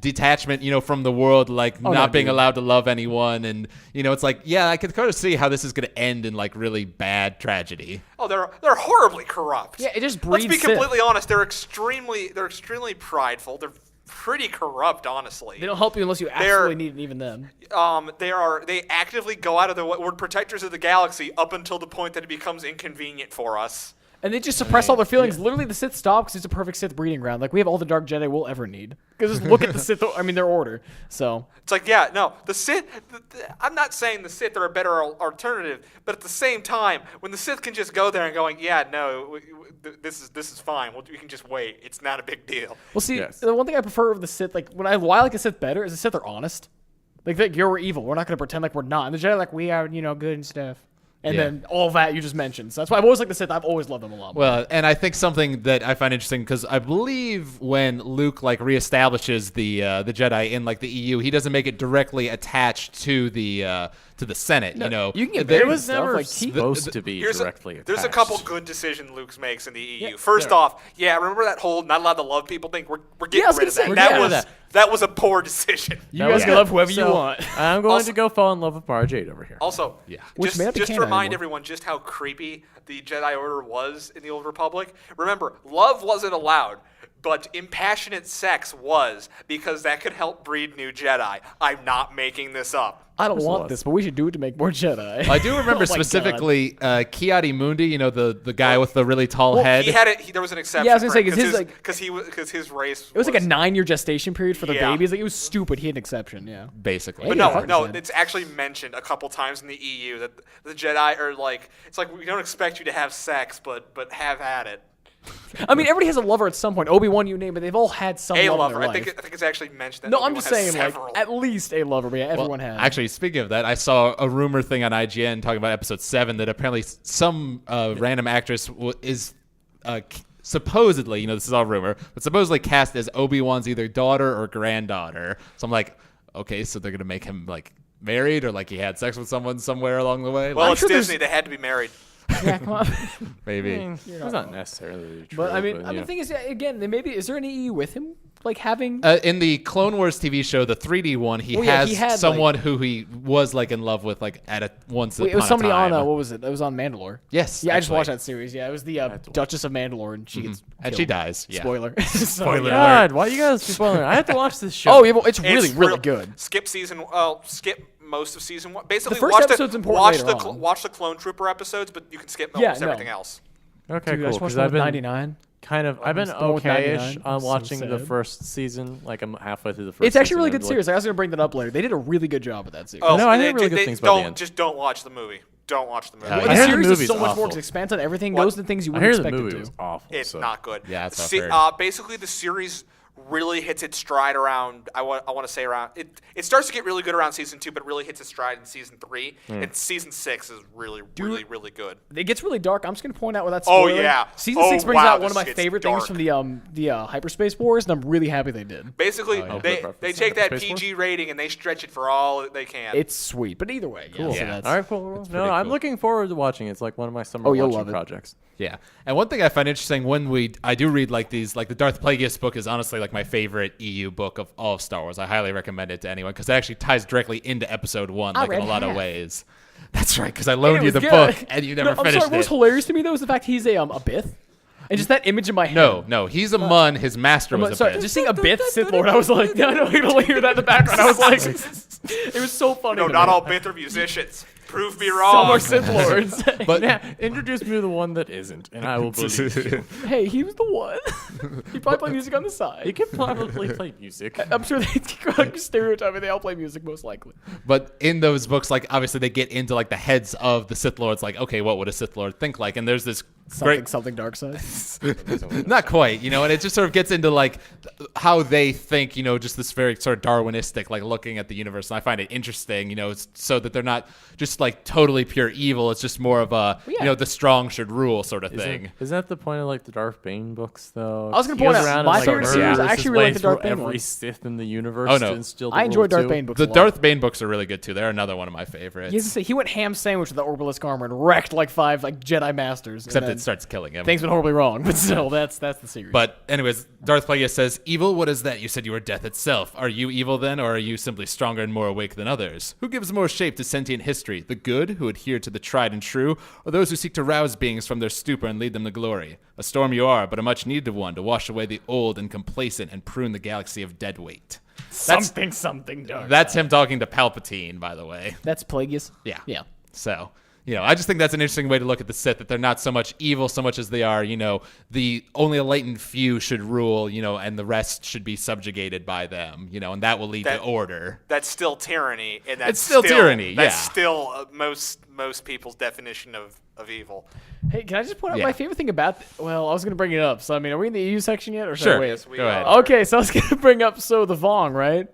detachment, from the world, like no, not being dude. allowed to love anyone, and it's like, yeah, I could kind of see how this is going to end in like really bad tragedy. Oh, they're horribly corrupt. Yeah, it just Let's breeds be Sith. completely honest. They're extremely prideful. They're pretty corrupt, honestly. They don't help you unless you absolutely need it, even them. They actively go out of their way. We're protectors of the galaxy up until the point that it becomes inconvenient for us. And they just suppress all their feelings. Literally, the Sith stop because it's a perfect Sith breeding ground. Like, we have all the Dark Jedi we'll ever need. Because just look at the Sith, their order. So, It's like, yeah, no, the Sith. I'm not saying the Sith are a better alternative, but at the same time, when the Sith can just go there and going, yeah, no, this is fine. We can just wait. It's not a big deal. well, see, Yes. the one thing I prefer of the Sith, like, why I like a Sith better is the Sith are honest. Like, you're evil. We're not going to pretend like we're not. And the Jedi are like, we are, good and stuff. And Yeah. then all that you just mentioned. So that's why I've always liked the Sith. I've always loved them a lot more. Well, and I think something that I find interesting because I believe when Luke like reestablishes the Jedi in like the EU, he doesn't make it directly attached to the Senate. you can get There buried was and stuff. Like, supposed to be directly There's a attached. couple good decisions Luke makes in the EU. Yeah, First off, remember that whole not allowed to love people thing? We're getting I was rid of gonna say, that. we're That getting was rid of that was a poor decision. you guys can love whoever you want. I'm going Also- to go fall in love with Bar Jade over here. Also, Which just, may not be just to canon remind anymore. everyone just how creepy the Jedi Order was in the Old Republic. Remember, love wasn't allowed, but impassionate sex was, because that could help breed new Jedi. I'm not making this up. I don't want was. this, but we should do it to make more Jedi. I do remember Oh my specifically Kiadi Mundi, the guy with the really tall head. He had it. There was an exception. Yeah, I was gonna say, 'cause his, because his race. It was like a 9-year gestation period for the Yeah. babies. Like, it was stupid. He had an exception, yeah. basically. But Yeah, no, 100%. it's actually mentioned a couple times in the EU that the Jedi are like, it's like, we don't expect you to have sex, but have at it. I mean, everybody has a lover at some point. Obi-Wan, you name it. They've all had some A love lover. in their I think life. it's actually mentioned that. No, I'm Obi-Wan just has saying, several. like, at least a lover, but yeah, everyone has. Actually, speaking of that, I saw a rumor thing on IGN talking about episode 7 that apparently some random actress is supposedly, this is all rumor, but supposedly cast as Obi-Wan's either daughter or granddaughter. So I'm like, okay, so they're going to make him like married or like he had sex with someone somewhere along the way? Well, Like, it's sure there's- Disney. They had to be married. yeah, come on. maybe. It's not necessarily true. But I mean, yeah. the thing is, again, is there an EU with him? Like, having. In the Clone Wars TV show, the 3D one, he Oh, yeah, has he had, someone who he was like in love with, like once. Wait, it was upon somebody a time. on, what was it? It was on Mandalore. Yes, Yeah, I just actually. watched that series. Yeah, it was the Duchess of Mandalore, and she gets And killed. she dies. Yeah. Spoiler. Spoiler yeah. alert. God, why you guys keep spoiling? I have to watch this show. Oh, yeah, well, it's really, really real- good. Skip most of season 1. Basically, first watch episode's important watch later the on. watch the Clone Trooper episodes, but you can skip Yeah, almost no. everything else. Okay, Dude, I cool. just watched Because the one I've with been 99. I've been the one with okay-ish 99. on So watching the sad. first season. Like I'm halfway through the first. It's actually a season really and good like- series. I was going to bring that up later. They did a really good job with that series. No, I heard really they- good things about the don't end. just don't watch the movie. Don't watch the movie. Oh, Well, yeah. the I heard the series is movie's so much more awful. because it expands on everything, What? goes to things you I wouldn't hear the expect movie it was to. awful. It's so. not good. Yeah, that's what I've heard. Basically, the series really hits its stride around. I want to say around it starts to get really good around season 2, but really hits its stride in season 3. And season 6 is really good. It gets really dark. I'm just gonna point out where that's. Oh, yeah. Season 6 brings out one of my favorite things from the Hyperspace Wars, and I'm really happy they did. Basically, they take that Space PG rating and they stretch it for all they can. It's sweet, but either way, Cool. yeah. So All right, cool. No, I'm looking forward to watching it. It's like one of my summer you'll watching love it. projects. Yeah, and one thing I find interesting when I do read like these, like the Darth Plagueis book is honestly like my favorite EU book of all of Star Wars. I highly recommend it to anyone because it actually ties directly into Episode 1, like in a lot of ways. That's right, because I loaned you the book and you never finished What was it. hilarious to me though is the fact he's a Bith, and just that image in my head. No, he's a Mun. His master was a Sorry, Bith. just seeing a Bith Sith Lord, I was like, no, you can only hear that in the background. I was like, it was so funny. No, to not me. all Bith are musicians. Prove me Some wrong. are Sith Lords. But Yeah, introduce me to the one that isn't, and I will believe you. Hey, he was the one. He probably played music on the He side. can probably play music. I'm sure they stereotyping. They all play music, most likely. But in those books, like obviously they get into like the heads of the Sith Lords. Like, okay, what would a Sith Lord think like? And there's this Something dark side. not quite, and it just sort of gets into like how they think, just this very sort of Darwinistic, like looking at the universe. And I find it interesting, so that they're not just like totally pure evil. It's just more of a, the strong should rule sort of thing. Isn't that the point of like the Darth Bane books, though? I was gonna He point goes out, around my and, favorite series, murders I actually his really way like the Darth through Bane every ones. Sith in the universe Oh, no. to instill the I enjoyed rule Darth too. Bane books The a lot. Darth Bane books are really good too. They're another one of my favorites. He went ham sandwich with the Orbalisk armor and wrecked like 5 like Jedi Masters. Except and it then starts killing him. things went horribly wrong, but still, that's the series. But anyways, Darth Plagueis says, "Evil? What is that? You said you were death itself. Are you evil then, or are you simply stronger and more awake than others? Who gives more shape to sentient history? The good, who adhere to the tried and true, or those who seek to rouse beings from their stupor and lead them to glory? A storm you are, but a much-needed one to wash away the old and complacent and prune the galaxy of dead weight." something dark. That's him talking to Palpatine, by the way. That's Plagueis. Yeah. Yeah. So, I just think that's an interesting way to look at the Sith, that they're not so much evil so much as they are, the only enlightened few should rule, and the rest should be subjugated by them, and that will lead to order. That's still tyranny, and that's It's still tyranny, That's yeah. still most people's definition of evil. Hey, can I just point out Yeah. my favorite thing about? Well, I was gonna bring it up. So I mean, are we in the EU section yet, or should Sure. I wait? Yes, we Go ahead. are. Okay, so I was gonna bring up the Vong, right?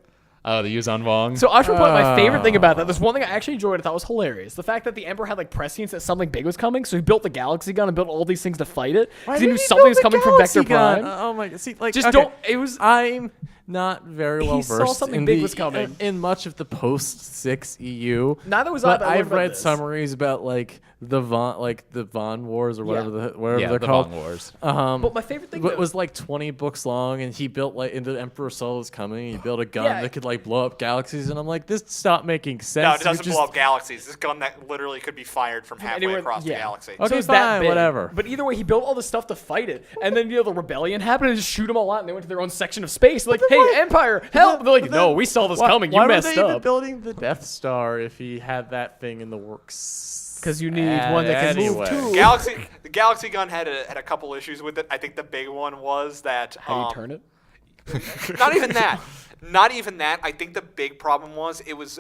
Oh, the Yuzan Vong. So I was gonna point out my favorite thing about that. There's one thing I actually enjoyed. I thought was hilarious. The fact that the Emperor had like prescience that something big was coming, so he built the galaxy gun and built all these things to fight it. Because he knew something was coming from Vector Prime. Oh my! See, like, Just okay, don't- it was- I'm not very well saw versed something in big was coming. in much of the post 6 EU. Neither was I, But but I learned I've about read this. summaries about like the Von Wars or whatever yeah, they're the called. Vong Wars. But my favorite thing It was like 20 books long, and he built like into the Emperor Sol was coming. He built a gun Yeah. that could like blow up galaxies, and I'm like, this stopped making sense. No, it You're doesn't just- blow up galaxies. This gun that literally could be fired from halfway anywhere- across the yeah. galaxy. Okay, So it's that fine, big. whatever. But either way, he built all this stuff to fight it, and then the rebellion happened and just shoot them all out, and they went to their own section of space. Like, hey, why- Empire, help! They're like, But no, then- we saw this why- coming. Why You were messed they even up. building the Death Star if he had that thing in the works? Because you need one that can move Anyway. too. The Galaxy gun had a couple issues with it. I think the big one was that How do you turn it? not even that. Not even that. I think the big problem was it was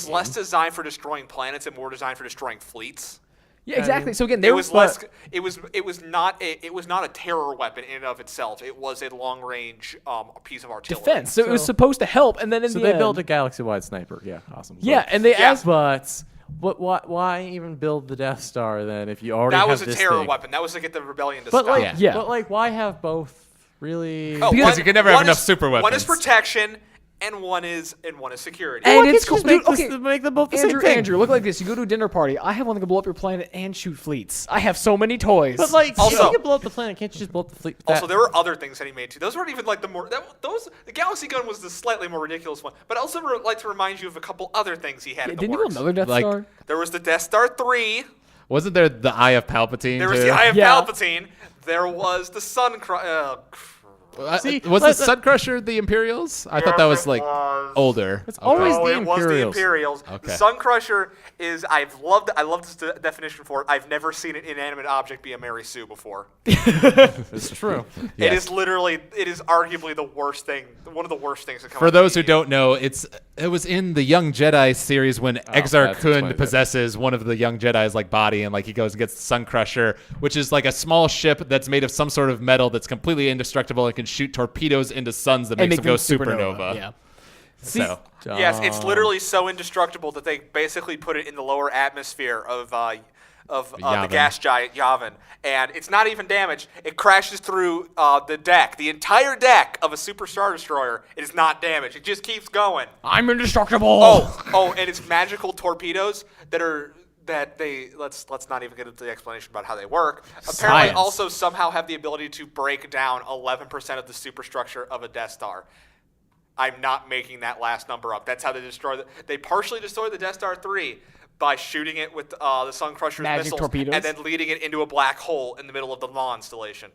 less designed for destroying planets and more designed for destroying fleets. Yeah, exactly. So again, It there was less. It was not a terror weapon in and of itself. It was a long range piece of artillery. defense. So it was supposed to help, and then in So the they end, built a galaxy-wide sniper. Yeah, awesome. yeah, and they Yeah. asked. But why even build the Death Star then if you already That have was a this terror thing? weapon. That was to get the rebellion to But stop. like, Yeah. but like, why have both? Really? Oh, Because you can never have one enough is- super One is weapons. protection, and one is security. And Why can't it's you cool. just make, Dude, this, okay. make them both the Andrew, same thing? Andrew, look like this. You go to a dinner party. I have one that can blow up your planet and shoot fleets. I have so many toys. But like, Also- you can blow up the planet. Can't you just blow up the fleet? with Also, that? there were other things that he made too. Those weren't even like the Galaxy gun was the slightly more ridiculous one. But I also like to remind you of a couple other things he had in the didn't you works. build another Death Like- Star? There was the Death Star 3. Wasn't there the Eye of Palpatine? There was too? the Eye of Yeah. Palpatine. There was the Sun Crusher. See, was let- the Sun Crusher the Imperials? I thought that was like older. It's always Oh, the it was the Imperials. Imperials. Okay. The Sun Crusher is I love this definition for it. I've never seen an inanimate object be a Mary Sue before. It's true. It Yes. is arguably the worst thing, one of the worst things to come For out of those who the don't know, it was in the Young Jedi series when Exar that's Kun explained it. possesses one of the Young Jedi's like body, and like he goes and gets the Sun Crusher, which is like a small ship that's made of some sort of metal that's completely indestructible and can can shoot torpedoes into suns that And makes make them go them supernova. Yeah. So Yes, it's literally so indestructible that they basically put it in the lower atmosphere of the Yavin. gas giant Yavin, and it's not even damaged. It crashes through the deck, the entire deck of a Super Star Destroyer. It is not damaged. It just keeps going. I'm indestructible. Oh, and it's magical torpedoes let's not even get into the explanation about how they work. Apparently, Science. also somehow have the ability to break down 11% of the superstructure of a Death Star. I'm not making that last number up. That's how they destroy they partially destroy the Death Star 3 by shooting it with the Sun Crusher's Magic missiles torpedoes? and then leading it into a black hole in the middle of the law installation.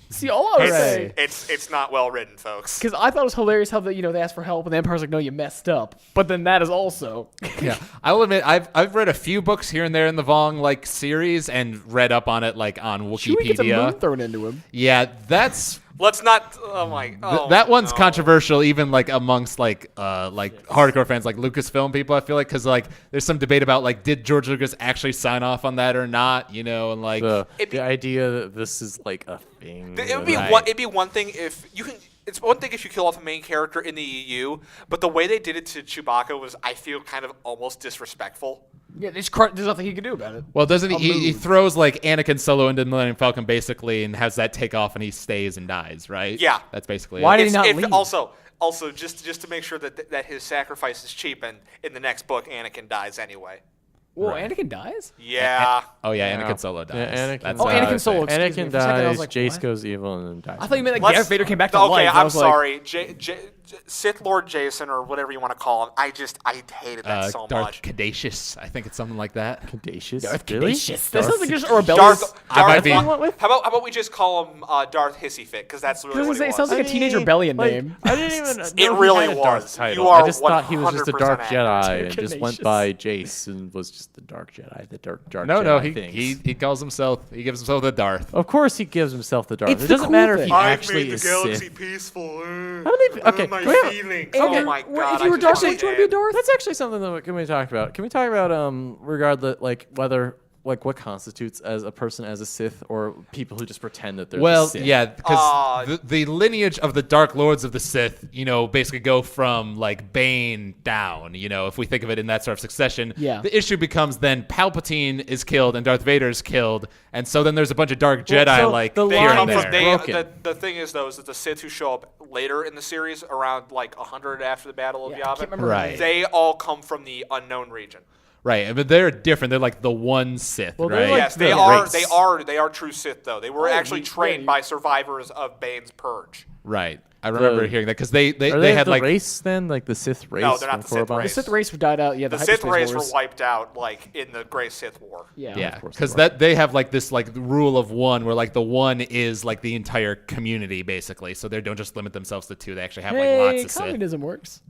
See, all I was saying, It's not well written, folks. because I thought it was hilarious how they asked for help and the Empire's like, no, you messed up. But then that is also yeah, I will admit I've read a few books here and there in the Vong like series and read up on it like on Chewie gets a moon Wikipedia. thrown into him. Yeah, that's Let's not. Oh my. Oh, that one's no. controversial, even like amongst like hardcore fans, like Lucasfilm people. I feel like because like there's some debate about like did George Lucas actually sign off on that or not, and like The idea that this is like a thing. It would be Right. it'd be one thing if you can. It's one thing if you kill off a main character in the EU, but the way they did it to Chewbacca was, I feel, kind of almost disrespectful. Yeah, there's nothing he can do about it. well, doesn't A he moon. throws like Anakin Solo into the Millennium Falcon basically and has that take off and he stays and dies, right? Yeah. That's basically Why it. did he not leave? Also, just to make sure that his sacrifice is cheap, and in the next book, Anakin dies anyway. Whoa, Right. Anakin dies? Yeah. Oh yeah, Yeah. Anakin Solo dies. Yeah, Anakin That's Oh, how I Anakin say Solo. it. Excuse me, Anakin for a second, I was dies, like, Jace what? goes evil, and then dies. I thought you meant like Let's- Darth Vader came back to life. I I'm was like, sorry, Sith Lord Jason, or whatever you want to call him. I hated that so Darth much. Caduceus. I think it's something like that. Caduceus. Darth Really? Caduceus. That sounds like just a rebellious. I might be- How about we just call him Darth Hissyfit, because that's really what he It was. sounds like a teenage rebellion name. I didn't even. It know he really had a Darth was. title. You are I just thought he was just a 100% Dark accurate. Jedi and just went Caduceus. by Jace and was just the Dark Jedi, the Dark No, Jedi he calls himself. He gives himself the Darth. Of course, he gives himself the Darth. It's It the doesn't cool matter if thing. he actually is Sith. peaceful. Okay, my can we have- feelings. And Oh then, my god. if you were I Darth just Vader, want do you want to be a Darth? That's actually something that can we talk about. Can we talk about regardless, like whether like what constitutes as a person as a Sith or people who just pretend that they're Well, the Sith? yeah, because the lineage of the Dark Lords of the Sith, basically go from like Bane down. If we think of it in that sort of succession, Yeah. The issue becomes then Palpatine is killed and Darth Vader is killed, and so then there's a bunch of Dark Jedi so like the They here line and come is from, there. broken. the thing is, though, is that the Sith who show up later in the series, around like 100 after the Battle of Yeah, I can't Yavin, remember Right. they all come from the unknown region. Right, but they're different. They're like the one Sith, Well, they're right? like Yes, they the are. race. They are true Sith, though. They were Oh, actually yeah, trained you- by survivors of Bane's Purge. Right. I remember The- hearing that because they Are they they had the like race then, like the Sith race? No, they're not from the Sith Korriban? The race. Sith race died out. Yeah, The the Sith Hyperspace race Wars. were wiped out, like in the Great Sith War. Yeah. Yeah, of course because they were. they have like this like rule of one, where like the one is like the entire community basically, so they don't just limit themselves to two. They actually have like Hey, lots of Sith, communism works.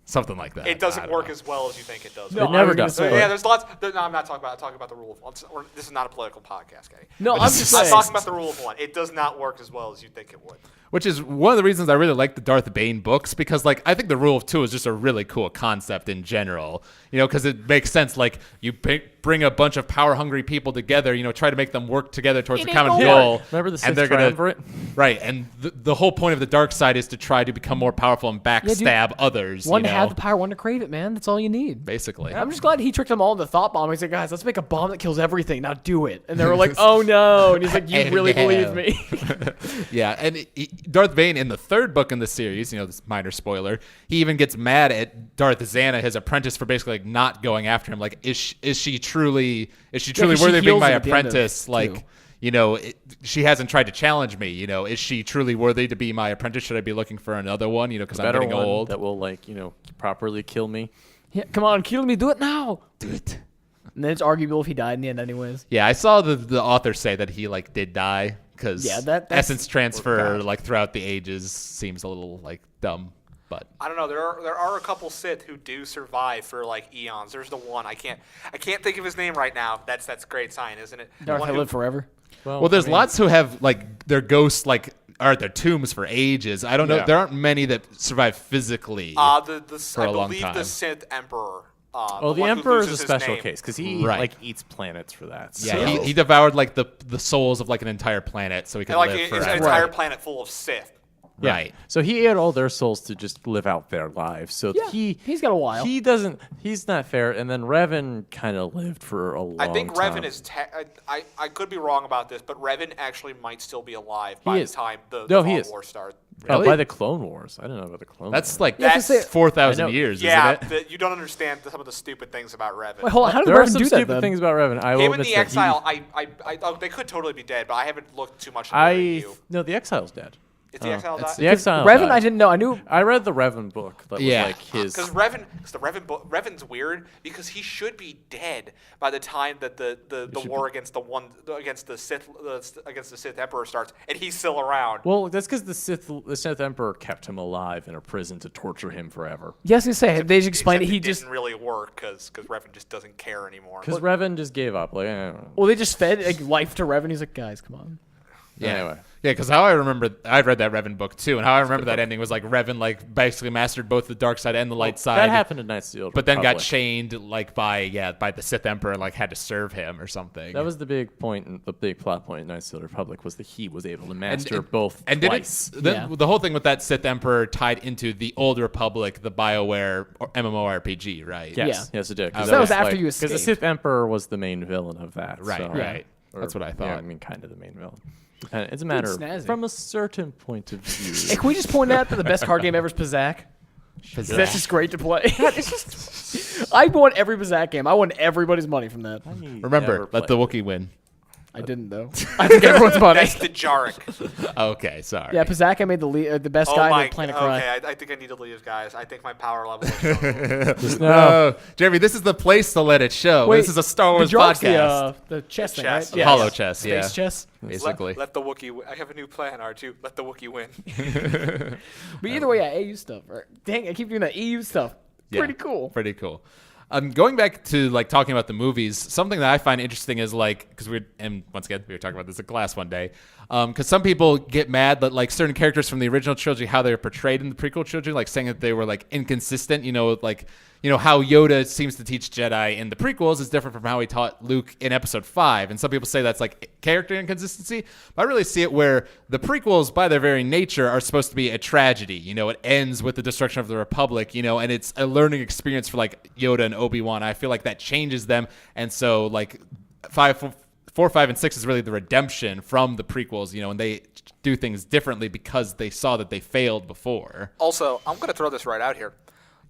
something like that. It I doesn't don't work know. as well as you think it does. No, It never I'm gonna does. say- Yeah, there's lots. No, I'm not talking about. I'm talking about the rule of one. This is not a political podcast, Kenny. No, I'm just I'm saying. talking about the rule of one. It does not work as well as you think it would. Which is one of the reasons I really like the Darth Bane books, because like I think the rule of two is just a really cool concept in general. Because it makes sense. Like you bring a bunch of power hungry people together. Try to make them work together towards a common ain't goal. Remember the Sith and they're triumvirate? right. And the whole point of the dark side is to try to become more powerful and backstab others. One to have the power, one to crave it, man. That's all you need. basically. I'm just glad he tricked them all into thought bomb. He's like, guys, let's make a bomb that kills everything. Now do it. And they were like, oh no. And he's like, you really No. believe me? Yeah, and Darth Bane in the third book in the series, this minor spoiler, he even gets mad at Darth Xana, his apprentice, for basically like not going after him. Like, is she truly 'cause she worthy of being heals my him at the end of apprentice? two. Like, she hasn't tried to challenge me. Is she truly worthy to be my apprentice? Should I be looking for another one? Because I'm Better getting one old. that will properly kill me. Yeah, come on, kill me. Do it now. Do it. And then it's arguable if he died in the end anyways. Yeah, I saw the author say that he like did die because Yeah, that's- essence transfer like throughout the ages seems a little like dumb. But I don't know. There are a couple Sith who do survive for like eons. There's the one I can't think of his name right now. That's great sign, isn't it? The Darth, one I who- live forever. well, there's lots who have like their ghosts like are at their tombs for ages. I don't know. Yeah. There aren't many that survive physically. I a long believe time. the Sith Emperor. Well, the one who Emperor is a loses his special name. case because he Right. eats planets for that. yeah, so- he devoured like the souls of like an entire planet so he could And like live it's forever. an entire planet full of Sith. Yeah. Right. So he had all their souls to just live out their lives. So he's got a while. He's not fair. And then Revan kind of lived for a long time. I think Revan is. I could be wrong about this, but Revan actually might still be alive by the time the Clone Wars starts. Oh, by the Clone Wars. I don't know about the Clone Wars. That's like That's 4,000 years, Yeah, isn't it? you don't understand some of the stupid things about Revan. Wait, hold on. How did there are Revan some do that? stupid things about Revan. I will Him and admit the that Exile, they could totally be dead, but I haven't looked too much into you. No, the Exile's dead. Is the Exile died? The Exile. Revan, died. I didn't know. I knew. I read the Revan book. That was like his. Because Revan's weird because he should be dead by the time that the war against the Sith Emperor starts, and he's still around. Well, that's because the Sith Emperor kept him alive in a prison to torture him forever. Yes, you say they just explained it. Except He it just didn't really work because Revan just doesn't care anymore. Because Revan just gave up. Like, I don't know. well, they just fed like life to Revan. He's like, guys, come on. Yeah. Anyway. Yeah, because how I remember, I've read that Revan book too, and how I remember that ending was like Revan like basically mastered both the dark side and the light side. That happened in Knights of the Old but then got Republic. chained like by the Sith Emperor and like had to serve him or something. That was the big point, the big plot point in Knights of the Old Republic was that he was able to master both and twice. The whole thing with that Sith Emperor tied into the Old Republic, the BioWare MMORPG, right? Yes, yes, it did. So that was after you Because the escaped. Sith Emperor was the main villain of that. Right, so- right. That's what I thought. Yeah, I mean, kind of the main villain. It's a matter snazzy. of, from a certain point of Hey, view. can we just point out that the best card game ever is Pizzac? That's just great to play. I won every Pizzac game. I won everybody's money from that. Remember, let the Wookiee win. I didn't though. I took everyone's money. That's the Jarek. Okay, sorry. Yeah, Pizzac, I made the best guy my! in Planet Cry. Okay, I think I need to leave, guys. I think my power level is low. No, Jeremy, this is the place to let it show. Wait, this is a Star Wars the Jark's podcast. The chess thing, chess. right? Yeah. Hollow chess, yeah. Space chess. Basically. Let the Wookiee. I have a new plan, R2. Let the Wookiee win. But either way, yeah, AU stuff. Right? Dang, I keep doing that EU stuff. Pretty cool. Pretty cool. Going back to like talking about the movies, something that I find interesting is like because once again we were talking about this in class one day, because some people get mad that like certain characters from the original trilogy, how they were portrayed in the prequel trilogy, like saying that they were like inconsistent. How Yoda seems to teach Jedi in the prequels is different from how he taught Luke in Episode 5, and some people say that's like character inconsistency. But I really see it where the prequels, by their very nature, are supposed to be a tragedy. It ends with the destruction of the Republic. And it's a learning experience for like Yoda and Obi-Wan. I feel like that changes them, and so like 4, 5, and 6 is really the redemption from the prequels. And they do things differently because they saw that they failed before. Also, I'm going to throw this right out here.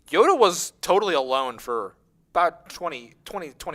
Yoda was totally alone for about 20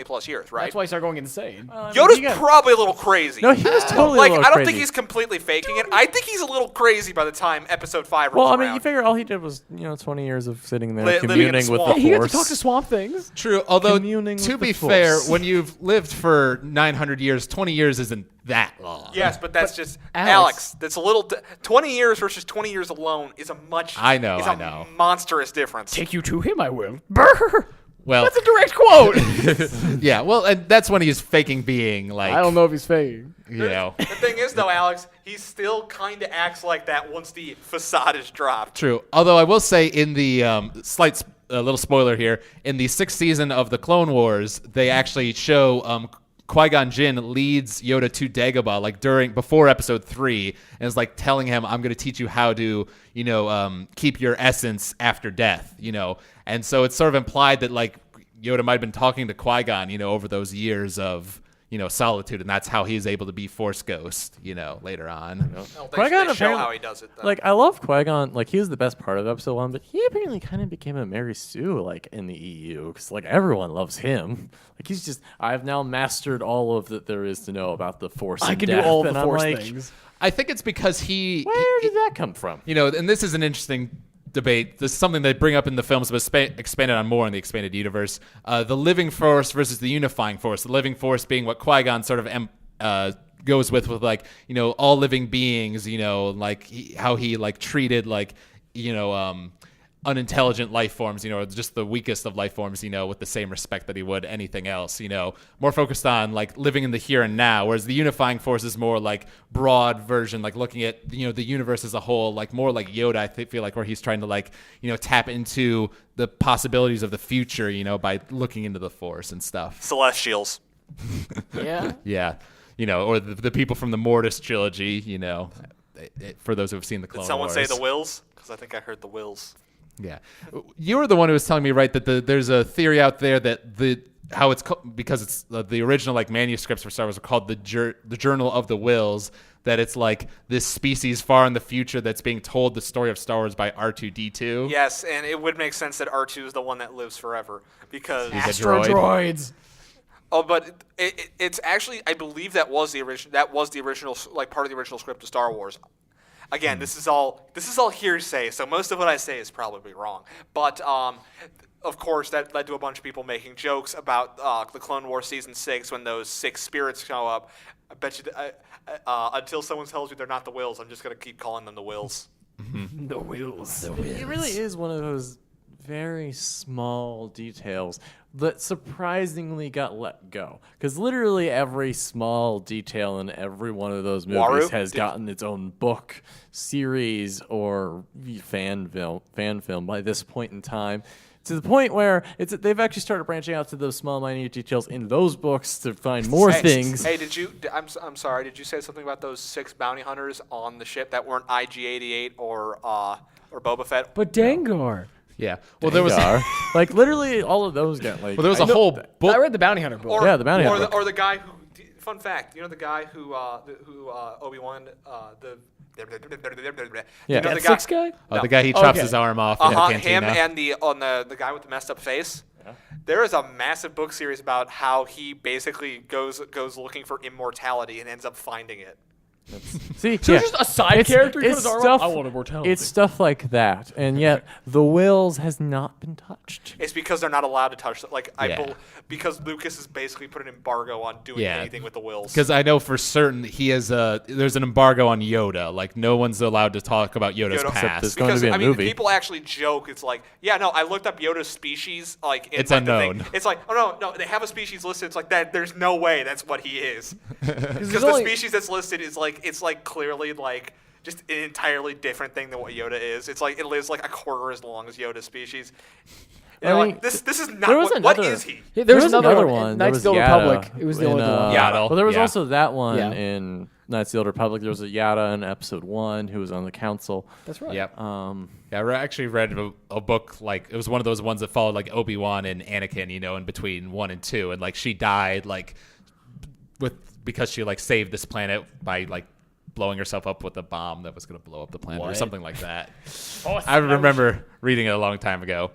plus years, right? That's why he started going insane. Yoda's probably a little crazy. No, he was totally like, a little I don't crazy. think he's completely faking it. I think he's a little crazy by the time Episode 5 rolls Well, I around. mean, you figure all he did was 20 years of sitting there Living in the communing with the swamp. He got to Force. talk to Swamp Things. True, although Communing to with be the fair, Force. when you've lived for 900 years, 20 years isn't that long. Yes, but that's just Alex. Alex. That's a little 20 years versus 20 years alone is a much. I know, Is I a know. monstrous difference. Take you to him, I will. Brr. Well, That's a direct quote. yeah, well, and that's when he's faking being like, I don't know if he's faking. The thing is, though, Alex, he still kind of acts like that once the facade is dropped. True. Although I will say in the a little spoiler here, in the 6th season of the Clone Wars, they actually show Qui-Gon Jinn leads Yoda to Dagobah before Episode 3 and is like telling him, I'm going to teach you how to keep your essence after death, and so it's sort of implied that like Yoda might have been talking to Qui-Gon over those years of solitude, and that's how he's able to be Force Ghost later on. They show how he does it, though. Like, I love Qui-Gon. Like, he was the best part of Episode 1, but he apparently kind of became a Mary Sue, like, in the EU, because, like, everyone loves him. Like, he's just, I've now mastered all of that there is to know about the Force I and can do death, all the and I'm Force like, things. I think it's because Where did that come from? and this is an interesting debate. This is something they bring up in the films, but expanded on more in the expanded universe. The living force versus the unifying force. The living force being what Qui-Gon sort of goes with like, all living beings, like how he like treated like, unintelligent life forms, just the weakest of life forms, with the same respect that he would anything else, more focused on like living in the here and now, whereas the unifying force is more like broad version, like looking at, the universe as a whole, like more like Yoda, I feel like, where he's trying to like, tap into the possibilities of the future, by looking into the Force and stuff. Celestials. Yeah. Yeah. Or the people from the Mortis trilogy, for those who have seen the Clone Did someone Wars. say the Wills? Because I think I heard the Wills. Yeah, you were the one who was telling me, right, that there's a theory out there that because it's the original like manuscripts for Star Wars are called the Journal of the Wills. That it's like this species far in the future that's being told the story of Star Wars by R2-D2. Yes, and it would make sense that R2 is the one that lives forever because He's a Astro droid. droids. Oh, but it's actually, I believe that was the original. That was the original, like part of the original script of Star Wars. Again, this is all hearsay, so most of what I say is probably wrong. But of course, that led to a bunch of people making jokes about the Clone Wars season 6 when those 6 spirits show up. I bet you, until someone tells you they're not the Wills, I'm just gonna keep calling them the Wills. The Wills. It really is one of those very small details that surprisingly got let go. Because literally every small detail in every one of those movies has gotten its own book, series, or fan film by this point in time. To the point where they've actually started branching out to those small, minute details in those books to find more things. Hey, I'm sorry. Did you say something about those 6 bounty hunters on the ship that weren't IG-88 or Boba Fett? But Dengar. Yeah. Well, there was like literally all of those got like. well, there was a whole book. I read the Bounty Hunter book. Yeah, the Bounty Hunter book. Or the guy who. Fun fact, you know the guy who Obi-Wan Yeah. That six guy? The guy he chops Okay. his arm off in the him cantina. and the guy with the messed up face. There is a massive book series about how he basically goes looking for immortality and ends up finding it. See, So it's just a side character who It's put his arm stuff. up? I want immortality. It's stuff like that, and yet the Wills has not been touched. It's because they're not allowed to touch it. Like Yeah. because Lucas has basically put an embargo on doing Yeah. anything with the Wills. Because I know for certain there's an embargo on Yoda. Like no one's allowed to talk about Yoda's Yoda- past. There's going to Because be a I mean, movie. people actually joke. It's like, yeah, no, I looked up Yoda's species. Like, It's like, the thing. unknown. It's like, oh no, they have a species listed. It's like that. There's no way that's what he is. Because there's the only- species that's listed is like it's like clearly like just an entirely different thing than what Yoda is. It's like it lives like a quarter as long as Yoda's species. You know, I mean, like this is not there was what another- is he? Yeah, There there's was another one. Knights of There the was Old Yaddle Republic. It was the in, only one. Yaddle. Well, there was Yeah. also that one Yeah. in Knights of the Old Republic. There was a Yaddle in Episode 1 who was on the council. That's right. Yep. Yeah, I actually read a book, like, it was one of those ones that followed, like, Obi-Wan and Anakin, in between 1 and 2. And, like, she died, like, because she, like, saved this planet by, like, blowing herself up with a bomb that was going to blow up the planet or What? something like that. I remember reading it a long time ago.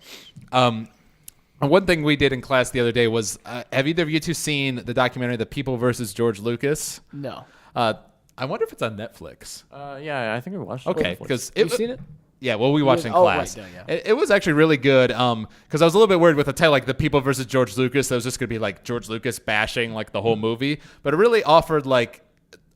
One thing we did in class the other day was, have either of you two seen the documentary The People versus George Lucas? No. I wonder if it's on Netflix. Yeah, I think we watched it. Okay, because You've seen it? Yeah, well, we watched it in Oh, right, class. yeah. It was actually really good. Because I was a little bit worried with the title, like The People versus George Lucas. That was just gonna be like George Lucas bashing like the whole movie, but it really offered like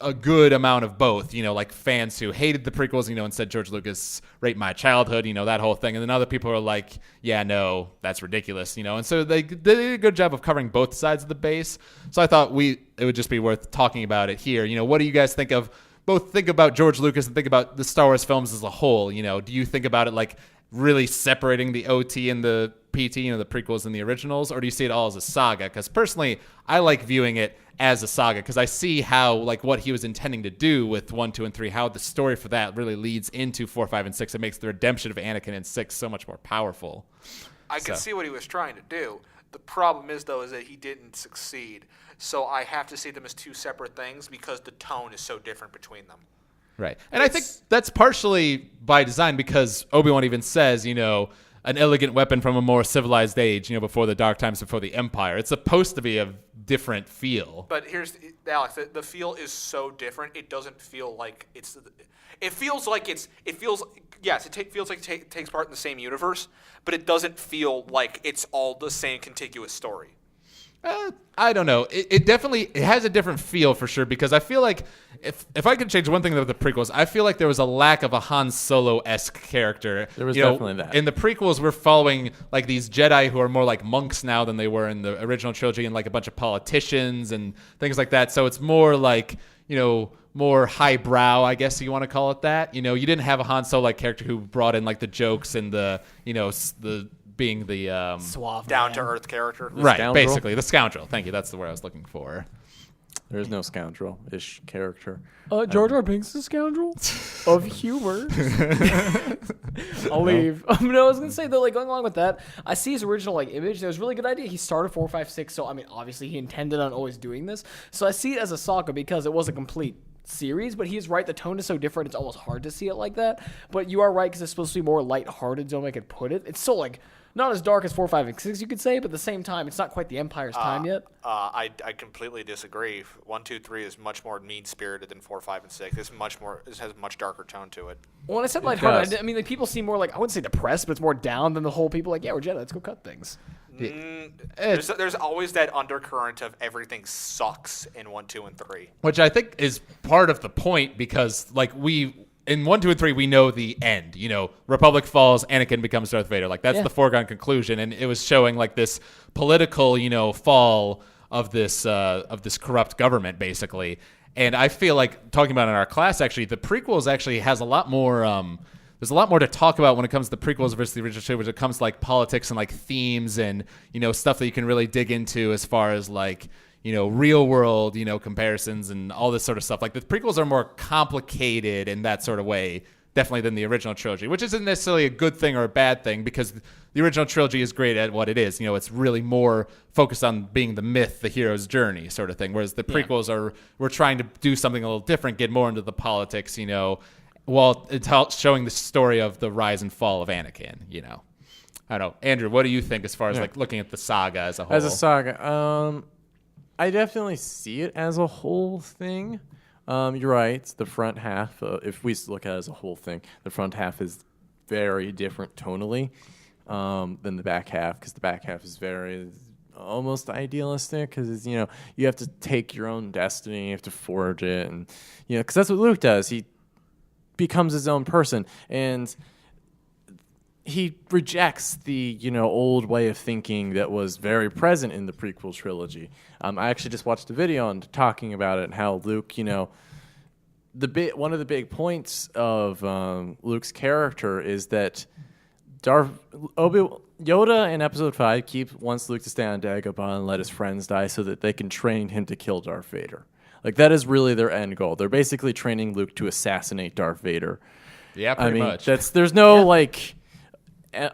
a good amount of both. Like fans who hated the prequels, and said George Lucas raped my childhood, that whole thing, and then other people are like, yeah, no, that's ridiculous, and so they did a good job of covering both sides of the base. So I thought it would just be worth talking about it here. What do you guys think of? Both think about George Lucas and think about the Star Wars films as a whole. Do you think about it like really separating the OT and the PT, the prequels and the originals, or do you see it all as a saga? Because personally, I like viewing it as a saga because I see how like what he was intending to do with 1, 2, and 3, how the story for that really leads into 4, 5, and 6. It makes the redemption of Anakin in 6 so much more powerful. I can see what he was trying to do. The problem is that he didn't succeed. So I have to see them as two separate things because the tone is so different between them. Right. And I think that's partially by design because Obi-Wan even says, an elegant weapon from a more civilized age, before the dark times, before the Empire. It's supposed to be a different feel. But here's, Alex, the feel is so different. It doesn't feel like it's... It feels like it feels like it takes part in the same universe, but it doesn't feel like it's all the same contiguous story. I don't know. It definitely has a different feel for sure because I feel like if I could change one thing about the prequels, I feel like there was a lack of a Han Solo-esque character. There was definitely that. In the prequels, we're following like these Jedi who are more like monks now than they were in the original trilogy, and like a bunch of politicians and things like that. So it's more like more highbrow, I guess you want to call it that. You didn't have a Han Solo like character who brought in like the jokes and the being the Suave Down man. to earth character. right, scoundrel? basically the scoundrel. Thank you. That's the word I was looking for. There's no scoundrel-ish character. Jar Jar Binks is a scoundrel of humor. I'll leave. No, I was gonna say though, like going along with that, I see his original like image. It was a really good idea. He started 4, 5, 6. So I mean, obviously he intended on always doing this. So I see it as a saga because it was a complete series. But he's right. The tone is so different. It's almost hard to see it like that. But you are right because it's supposed to be more lighthearted. So I could put it. It's so like. Not as dark as 4, 5, and 6, you could say, but at the same time, it's not quite the Empire's time yet. I completely disagree. 1, 2, 3 is much more mean-spirited than 4, 5, and 6. This has a much darker tone to it. When I said lighthearted, I mean, like, people seem more like, I wouldn't say depressed, but it's more down than the whole people like, yeah, we're Jedi, let's go cut things. There's always that undercurrent of everything sucks in 1, 2, and 3. Which I think is part of the point because, like, in 1, 2, and 3, we know the end. You know, Republic falls, Anakin becomes Darth Vader. Like, that's the foregone conclusion. And it was showing, like, this political, fall of this corrupt government, basically. And I feel like, talking about in our class, actually, the prequels actually has a lot more... there's a lot more to talk about when it comes to the prequels versus the original trilogy, when it comes to, like, politics and, like, themes and, stuff that you can really dig into as far as, like... real world, comparisons and all this sort of stuff. Like the prequels are more complicated in that sort of way, definitely than the original trilogy, which isn't necessarily a good thing or a bad thing because the original trilogy is great at what it is. It's really more focused on being the myth, the hero's journey sort of thing. Whereas the prequels we're trying to do something a little different, get more into the politics, while it's showing the story of the rise and fall of Anakin, I don't know. Andrew, what do you think as far as like looking at the saga as a whole? As a saga, I definitely see it as a whole thing. You're right. The front half, if we look at it as a whole thing, the front half is very different tonally than the back half because the back half is very almost idealistic because, you have to take your own destiny, you have to forge it. And, because that's what Luke does. He becomes his own person. And he rejects the, old way of thinking that was very present in the prequel trilogy. I actually just watched a video on talking about it and how Luke, one of the big points of Luke's character is that Yoda in Episode 5 wants Luke to stay on Dagobah and let his friends die so that they can train him to kill Darth Vader. Like that is really their end goal. They're basically training Luke to assassinate Darth Vader. Yeah, pretty much. There's no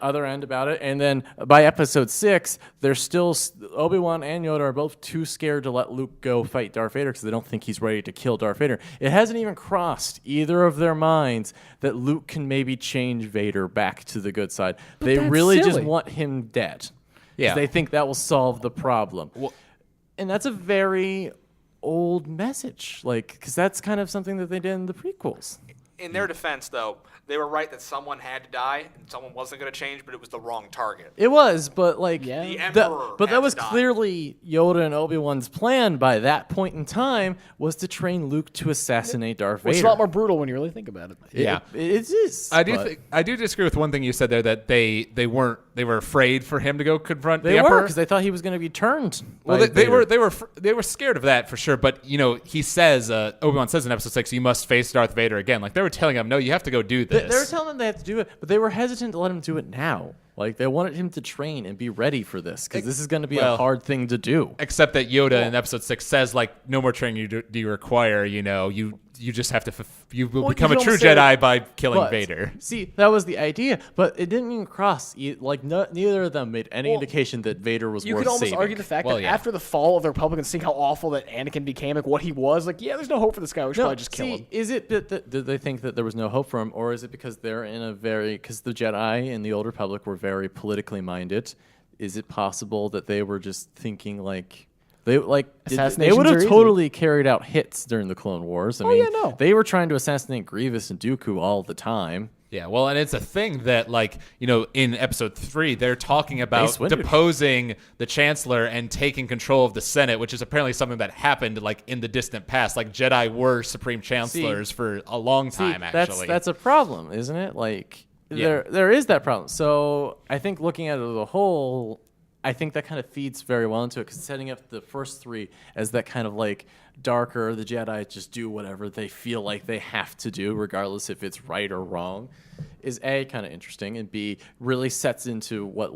other end about it. And then by Episode 6, they're still Obi-Wan and Yoda are both too scared to let Luke go fight Darth Vader because they don't think he's ready to kill Darth Vader. It hasn't even crossed either of their minds that Luke can maybe change Vader back to the good side. But they really silly. just want him dead. Yeah. They think that will solve the problem. And that's a very old message, because that's kind of something that they did in the prequels. In their defense, though, they were right that someone had to die and someone wasn't going to change, but it was the wrong target. It was, but the Emperor but had that was to die. clearly Yoda and Obi-Wan's plan by that point in time was to train Luke to assassinate Darth Vader. Which is a lot more brutal when you really think about it. Yeah. It is. I do disagree with one thing you said there that they were afraid for him to go confront They the were Emperor because they thought he was going to be turned. Well, by they Vader. were scared of that for sure. But he says Obi-Wan says in Episode 6, you must face Darth Vader again. Like they were telling him, no, you have to go do this. They were telling him they had to do it, but they were hesitant to let him do it now. Like they wanted him to train and be ready for this because this is going to be a hard thing to do. Except that Yoda in Episode 6 says no more training do you require. You just have to you will become a true Jedi by killing Vader. See, that was the idea, but it didn't even cross. Neither of them made any indication that Vader was worth saving. You could almost argue the fact that after the fall of the Republic and seeing how awful that Anakin became, what he was, there's no hope for this guy. We should probably just kill him. Is it that did they think that there was no hope for him, or is it because they're in because the Jedi in the Old Republic were very politically minded? Is it possible that they were just thinking they would have totally carried out hits during the Clone Wars. I mean, they were trying to assassinate Grievous and Dooku all the time. Yeah, well, and it's a thing that, in Episode 3, they're talking about deposing the Chancellor and taking control of the Senate, which is apparently something that happened, in the distant past. Jedi were Supreme Chancellors for a long time, actually. That's a problem, isn't it? There is that problem. So I think looking at it as a whole, I think that kind of feeds very well into it because setting up the first 3 as that kind of darker, the Jedi just do whatever they feel like they have to do, regardless if it's right or wrong, is A, kind of interesting, and B, really sets into what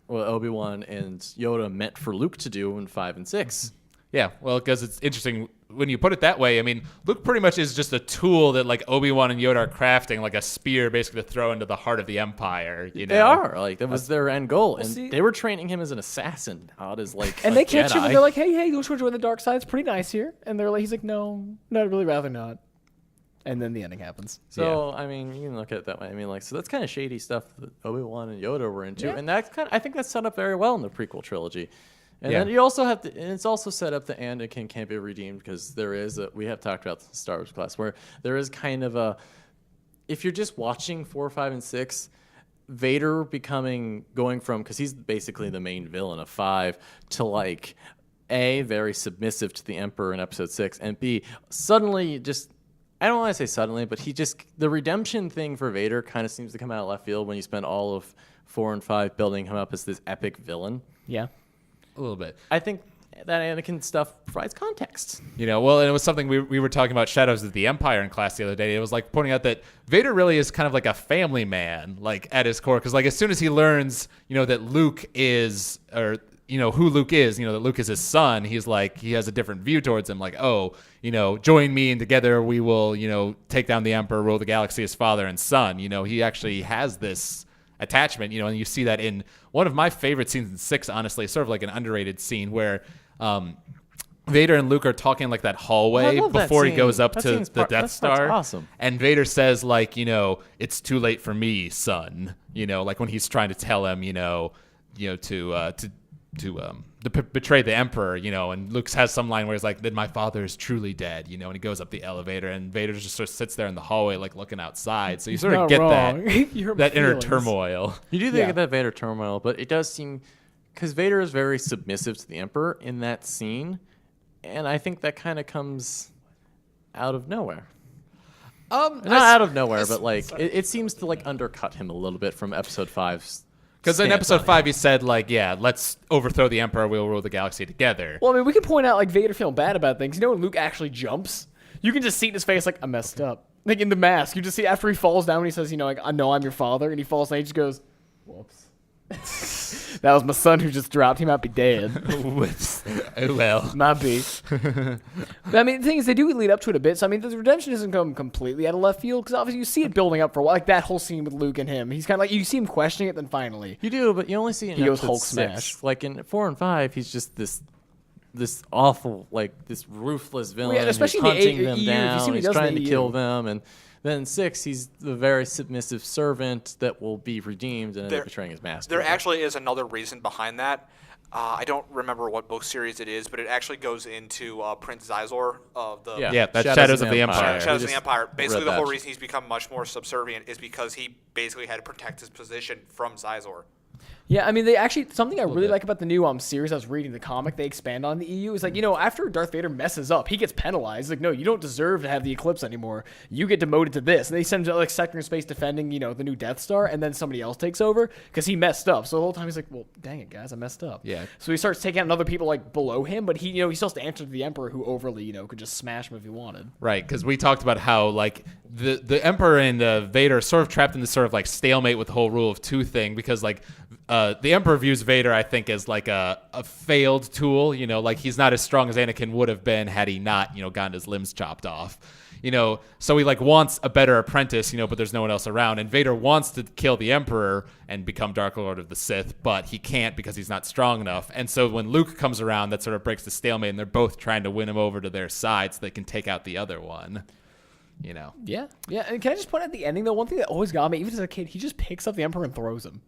Obi-Wan and Yoda meant for Luke to do in 5 and 6. Yeah, well, because it's interesting when you put it that way, I mean, Luke pretty much is just a tool that like Obi-Wan and Yoda are crafting, like a spear basically to throw into the heart of the Empire. You know? They are. Like, that was their end goal. And see- they were training him as an assassin, not as like And a they catch him Jedi. and they're like, hey, you want to join the dark side? It's pretty nice here. And they're like, he's like, no, I'd really rather not. And then the ending happens. So, I mean, you can look at it that way. I mean, like, so that's kind of shady stuff that Obi-Wan and Yoda were into. Yeah. And that's I think that's set up very well in the prequel trilogy. And Yeah. then you also have to, and it's also set up that Anakin can't be redeemed because there is we have talked about the Star Wars class where there is kind of a, if you're just watching 4, 5, and 6, Vader going from, because he's basically the main villain of 5, to like, A, very submissive to the Emperor in episode 6, and B, suddenly just, I don't want to say suddenly, but the redemption thing for Vader kind of seems to come out of left field when you spend all of 4 and 5 building him up as this epic villain. Yeah. A little bit. I think that Anakin stuff provides context. You know, well, and it was something we were talking about Shadows of the Empire in class the other day. It was like pointing out that Vader really is kind of like a family man, like at his core. Because like as soon as he learns, you know, that Luke is, or you know who Luke is, you know that Luke is his son. He's like he has a different view towards him. Like, oh, you know, join me and together we will, you know, take down the Emperor, rule the galaxy as father and son. You know, he actually has this attachment, you know, and you see that in one of my favorite scenes in 6, honestly, sort of like an underrated scene where Vader and Luke are talking like that hallway love that before he scene. goes up That to scene's the part- Death that's Star. awesome. And Vader says like, you know, it's too late for me, son. You know, like when he's trying to tell him, you know, to betray the Emperor, you know, and Luke has some line where he's like, then my father is truly dead, you know, and he goes up the elevator and Vader just sort of sits there in the hallway like looking outside. So you sort of not get wrong. that You hurt that my inner feelings. turmoil. You do think Yeah. of that Vader turmoil, but it does seem, because Vader is very submissive to the Emperor in that scene, and I think that kind of comes out of nowhere. Not out of nowhere, but like it seems to like undercut him a little bit from episode 5's. Because in stance episode on 5 he said like, yeah, let's overthrow the Emperor, we'll rule the galaxy together. Well, I mean, we could point out like Vader feeling bad about things. You know when Luke actually jumps? You can just see in his face like, I messed up. Like in the mask, you just see after he falls down when he says, you know, like, I know I'm your father, and he falls down, he just goes, whoops. That was my son who just dropped. He might be dead. Whoops. Oh well. Might be. But, I mean, the thing is, they do lead up to it a bit. So, I mean, the redemption doesn't come completely out of left field because obviously you see it building up for a while. Like that whole scene with Luke and him. He's kind of like, you see him questioning it, then finally. You do, but you only see it in He goes episode Hulk 6. smash. Like in 4 and 5, he's just this awful, like this ruthless villain. yeah, especially in who's the hunting them EU, if you see down. what he He's does in trying the to EU. kill them, and then in 6, he's the very submissive servant that will be redeemed and end up betraying his master. There actually is another reason behind that. I don't remember what book series it is, but it actually goes into Prince Zizor of the Yeah, that's Shadows of the Empire. Shadows We of the just Empire. Basically, read the whole that. reason he's become much more subservient is because he basically had to protect his position from Zizor. Yeah, I mean, they actually, something I really bit. like about the new series I was reading, the comic they expand on the EU, is like, you know, after Darth Vader messes up, he gets penalized. Like, no, you don't deserve to have the Eclipse anymore. You get demoted to this. And they send him to, like, sector in space defending, you know, the new Death Star, and then somebody else takes over because he messed up. So the whole time he's like, well, dang it, guys, I messed up. Yeah. So he starts taking out other people, like, below him, but he, you know, he still has to answer to the Emperor who overly, you know, could just smash him if he wanted. Right, because we talked about how like the Emperor and Vader are sort of trapped in this sort of like stalemate with the whole rule of 2 thing because like the Emperor views Vader, I think, as like a failed tool. You know, like he's not as strong as Anakin would have been had he not, you know, gotten his limbs chopped off. You know, so he like wants a better apprentice, you know, but there's no one else around. And Vader wants to kill the Emperor and become Dark Lord of the Sith, but he can't because he's not strong enough. And so when Luke comes around, that sort of breaks the stalemate, and they're both trying to win him over to their side so they can take out the other one. You know. Yeah. Yeah. And can I just point out the ending, though? One thing that always got me, even as a kid, he just picks up the Emperor and throws him.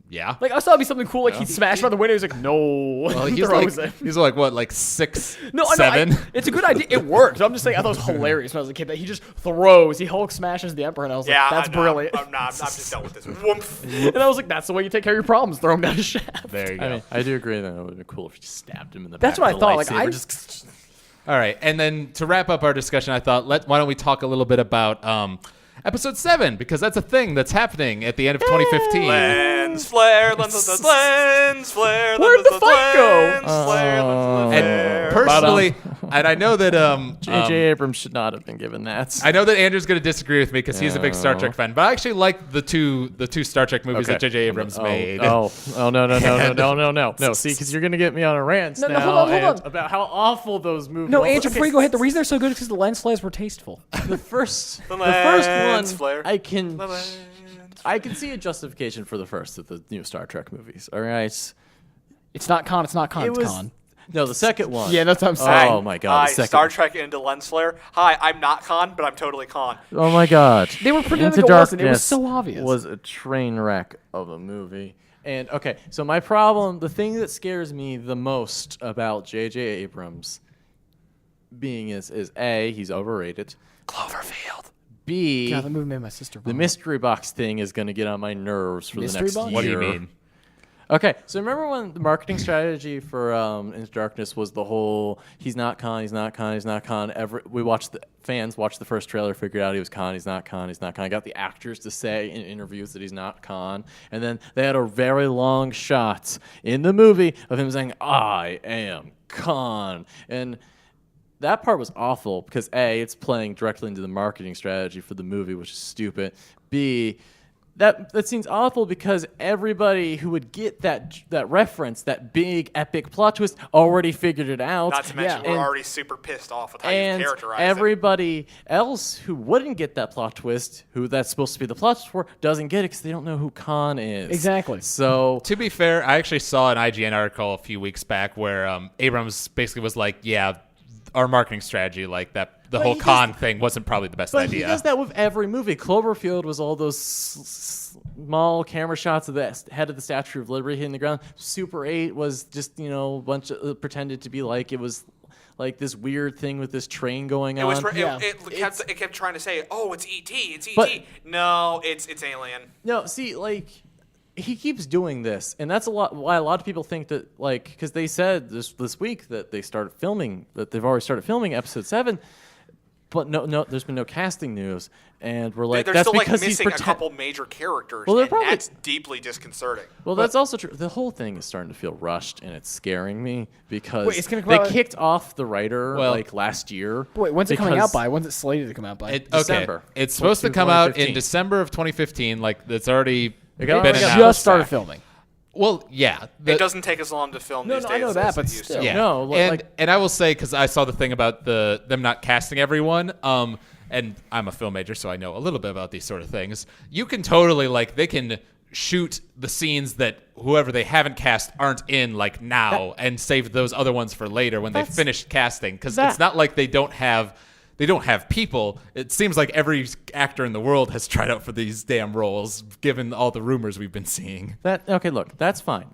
Yeah. Like, I thought it'd be something cool, like he'd smash him out the window. He's like, no. Well, and he's throws like, him. he's like what, like 6, No, I 7? know. It's a good idea. It worked. I'm just saying, I thought it was hilarious when I was a kid that he just throws. He Hulk smashes the Emperor, and I was Yeah, like, that's brilliant. I'm just done with this. Woomph. And I was like, that's the way you take care of your problems. Throw him down a shaft. There you go. I mean, I do agree that it would have been cool if you just stabbed him in the That's back what I with a thought. Like, lightsaber. I Just All right, and then to wrap up our discussion, I thought, why don't we talk a little bit about Episode 7, because that's a thing that's happening at the end of 2015. Lens flare, lens flare. Where'd the fight go? Lens flare, lens flare. And personally, And I know that J.J. Abrams should not have been given that. I know that Andrew's going to disagree with me because he's a big Star Trek fan, but I actually like the two Star Trek movies that J.J. Abrams made. No, see, because you're going to get me on a rant now hold on. about how awful those movies. No, Andrew, before you go ahead, the reason they're so good is because the lens flares were tasteful. The first lens one, flare. I can see a justification for the first of the new Star Trek movies. All right, It's not Khan. It's Khan. No, the second one. Yeah, that's what I'm saying. Oh my God, Hi, the second. Star Trek into lens flare. Hi, I'm not Khan, but I'm totally Khan. Oh my God, They were pretending Into like it wasn't. It was Darkness so obvious. Was a train wreck of a movie. And okay, so my problem, the thing that scares me the most about J.J. Abrams being is A, he's overrated. Cloverfield. B, God, that movie made my sister the vomit. mystery box thing is going to get on my nerves for Mystery the next box? year. What do you mean? Okay, so remember when the marketing strategy for Into Darkness was the whole he's not Khan. Fans watched the first trailer, figured out he was Khan. He's not Khan. I got the actors to say in interviews that he's not Khan, and then they had a very long shot in the movie of him saying, "I am Khan," and that part was awful because A, it's playing directly into the marketing strategy for the movie, which is stupid. B, that seems awful because everybody who would get that reference, that big epic plot twist, already figured it out. Not to mention, we're already super pissed off with how you characterize it. Everybody else who wouldn't get that plot twist, who that's supposed to be the plot twist for, doesn't get it because they don't know who Khan is. Exactly. So To be fair, I actually saw an IGN article a few weeks back where Abrams basically was like, yeah, our marketing strategy, like that, the whole Khan thing wasn't probably the best But idea. he does that with every movie. Cloverfield was all those small camera shots of the head of the Statue of Liberty hitting the ground. Super 8 was just, a bunch of pretended to be like it was like this weird thing with this train going on. It kept trying to say, "Oh, it's ET, it's ET." But- No, it's Alien. No, see, like he keeps doing this, and that's why a lot of people think that, like, because they said this week that they've already started filming episode 7. But no, there's been no casting news, and we're like, They're that's still because like he's missing a couple major characters, Well, they're and probably- that's deeply disconcerting. Well, that's also true. The whole thing is starting to feel rushed, and it's scaring me because Wait, it's gonna come they out- kicked off the writer last year. Wait, when's it coming because- out by? When's it slated to come out by? December. It's supposed to come out in 2015. December of 2015, like it's already It been already got announced. just started filming. Well, yeah. It doesn't take as long to film No, these no, days. I know that, as but it used to. still. Yeah. No, and I will say, because I saw the thing about them not casting everyone, and I'm a film major, so I know a little bit about these sort of things. You can totally, they can shoot the scenes that whoever they haven't cast aren't in, now, and save those other ones for later when they finish casting. Because it's not like they don't have people. It seems like every actor in the world has tried out for these damn roles, given all the rumors we've been seeing. Look, that's fine.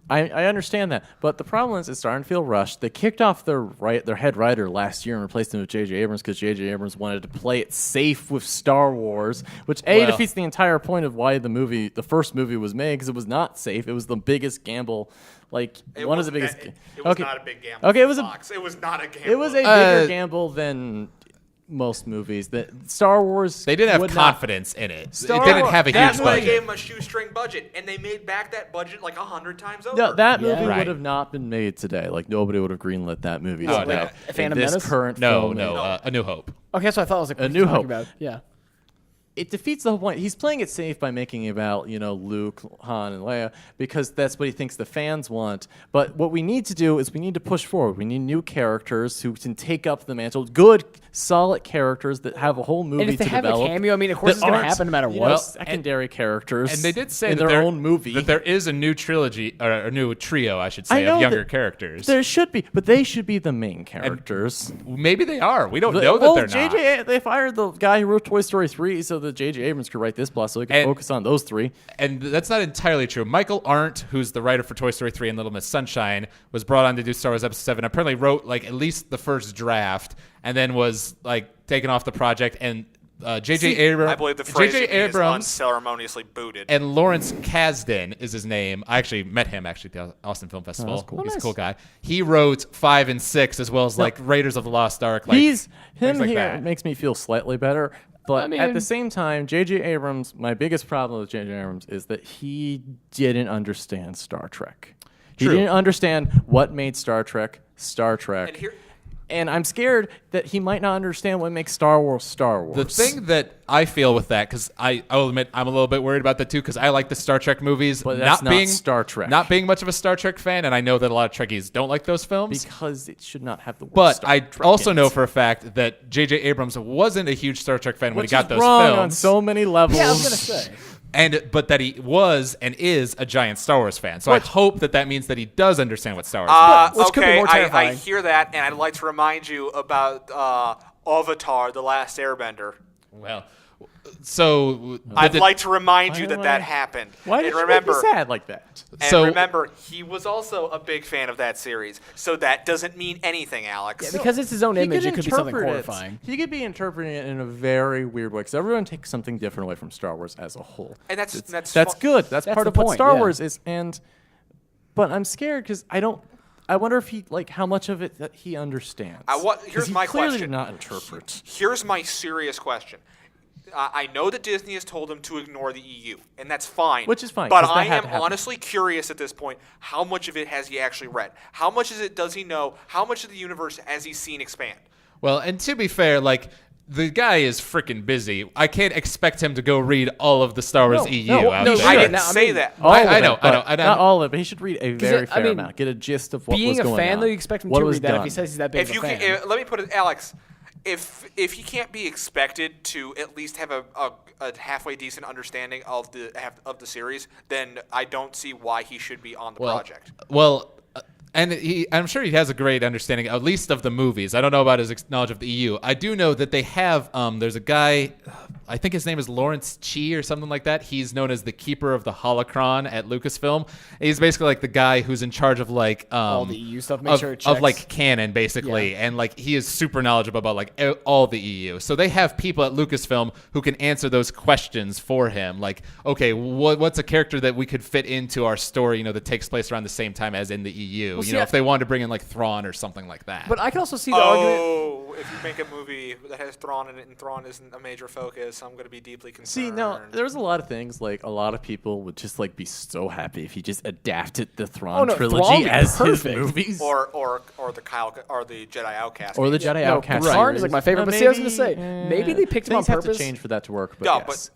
I understand that, but the problem is it's starting to feel rushed. They kicked off their head writer last year and replaced him with J.J. Abrams because J.J. Abrams wanted to play it safe with Star Wars, which defeats the entire point of why the first movie was made, because it was not safe. It was the biggest gamble. It was not a big gamble. Okay, it was not a gamble. It was a bigger gamble than most movies. That Star Wars, They didn't have would confidence in it. Star It didn't Wars- have a that huge movie They budget. gave them a shoestring budget, and they made back that budget 100 times over. No, that movie Right. would have not been made today. Nobody would have greenlit that movie Oh, today. no. In Phantom this Menace? current No, film A New Hope. Okay, that's what I thought. I was like, A New Hope. About? Yeah. It defeats the whole point. He's playing it safe by making it about, Luke, Han, and Leia, because that's what he thinks the fans want. But what we need to do is we need to push forward. We need new characters who can take up the mantle. Good, solid characters that have a whole movie And if they to have develop. a cameo, I mean, of course that it's going to aren't, happen no matter you what. know, secondary characters. And they did say in that their own movie. that there is a new trilogy, or a new trio, I should I say, know of younger that characters. There should be, but they should be the main characters. Maybe they are. We don't know that they're not. They fired the guy who wrote Toy Story 3 so that J.J. Abrams could write this plot so he could focus on those three. And that's not entirely true. Michael Arndt, who's the writer for Toy Story 3 and Little Miss Sunshine, was brought on to do Star Wars Episode 7. Apparently wrote at least the first draft, and then was taken off the project. And J.J. Abrams, I believe the phrase J.J. is Abrams unceremoniously booted. and Lawrence Kasdan is his name. I actually met him at the Austin Film Festival. that's cool. He's Oh, a cool nice. guy. He wrote 5 and 6 as well as Raiders of the Lost Ark. Things like here that. makes me feel slightly better. But I mean- at the same time, J.J. Abrams, my biggest problem with J.J. Abrams is that he didn't understand Star Trek. He True. didn't understand what made Star Trek Star Trek. And here- And I'm scared that he might not understand what makes Star Wars Star Wars. The thing that I feel with that, because I'll admit I'm a little bit worried about that too, because I like the Star Trek movies, But that's not being Star Trek. not being much of a Star Trek fan, and I know that a lot of Trekkies don't like those films. because it should not have the word But Star I Trek also in know it. for a fact that J.J. Abrams wasn't a huge Star Trek fan when Which he got is those wrong films. on so many levels. Yeah, I was gonna say. But that he was and is a giant Star Wars fan. So I hope that means that he does understand what Star Wars is. Which could be Okay, more I terrifying. hear that, and I'd like to remind you about Avatar: The Last Airbender. Well, so I'd did- like to remind you Why- that happened. Why and did you remember, make me sad like that? And So- remember, he was also a big fan of that series, so that doesn't mean anything, Alex. Yeah, because it's his own image, it could be something horrifying. He could be interpreting it in a very weird way because everyone takes something different away from Star Wars as a whole. And that's good. That's part the of what point, Star yeah. Wars is. But I'm scared because I wonder if he how much of it that he understands. 'Cause Here's he my clearly question. did not interpret. Here's my serious question. I know that Disney has told him to ignore the EU, and that's fine. Which is fine, But 'cause that I had am to happen. honestly curious at this point, how much of it has he actually read? How much does he know? How much of the universe has he seen expand? Well, and to be fair, like, the guy is freaking busy. I can't expect him to go read all of the Star Wars EU out no, there. I sure. didn't Now, say that. All I of know, it, I know, but I know. not all of it. But he should read a very I fair mean, amount, get a gist of what was Being going a on. fan, though, you expect him what to was read that if done. he says he's that big If of you a fan. can, let me put it, Alex. If he can't be expected to at least have a halfway decent understanding of the series, then I don't see why he should be on the project. Well, and I'm sure he has a great understanding, at least of the movies. I don't know about his knowledge of the EU. I do know that they have. There's a guy, I think his name is Lawrence Chi or something like that. He's known as the keeper of the holocron at Lucasfilm. He's basically like the guy who's in charge of like all the EU stuff, make sure it of checks. like canon basically, Yeah. and like he is super knowledgeable about like all the EU. So they have people at Lucasfilm who can answer those questions for him. Like, okay, what's a character that we could fit into our story? That takes place around the same time as in the EU. see, If they wanted to bring in like Thrawn or something like that. But I can also see the argument. Oh, if you make a movie that has Thrawn in it and Thrawn isn't a major focus, I'm going to be deeply concerned. See, no, there's a lot of things like a lot of people would just like be so happy if he just adapted the Thrawn no, trilogy Thrawn would be as his perfect. movies. or the Jedi Outcast. Or the maybe. Jedi No, Outcast Thrawn is series. like my favorite. But see, I was gonna say, maybe they picked him on things have purpose. to change for that to work. But No, yes.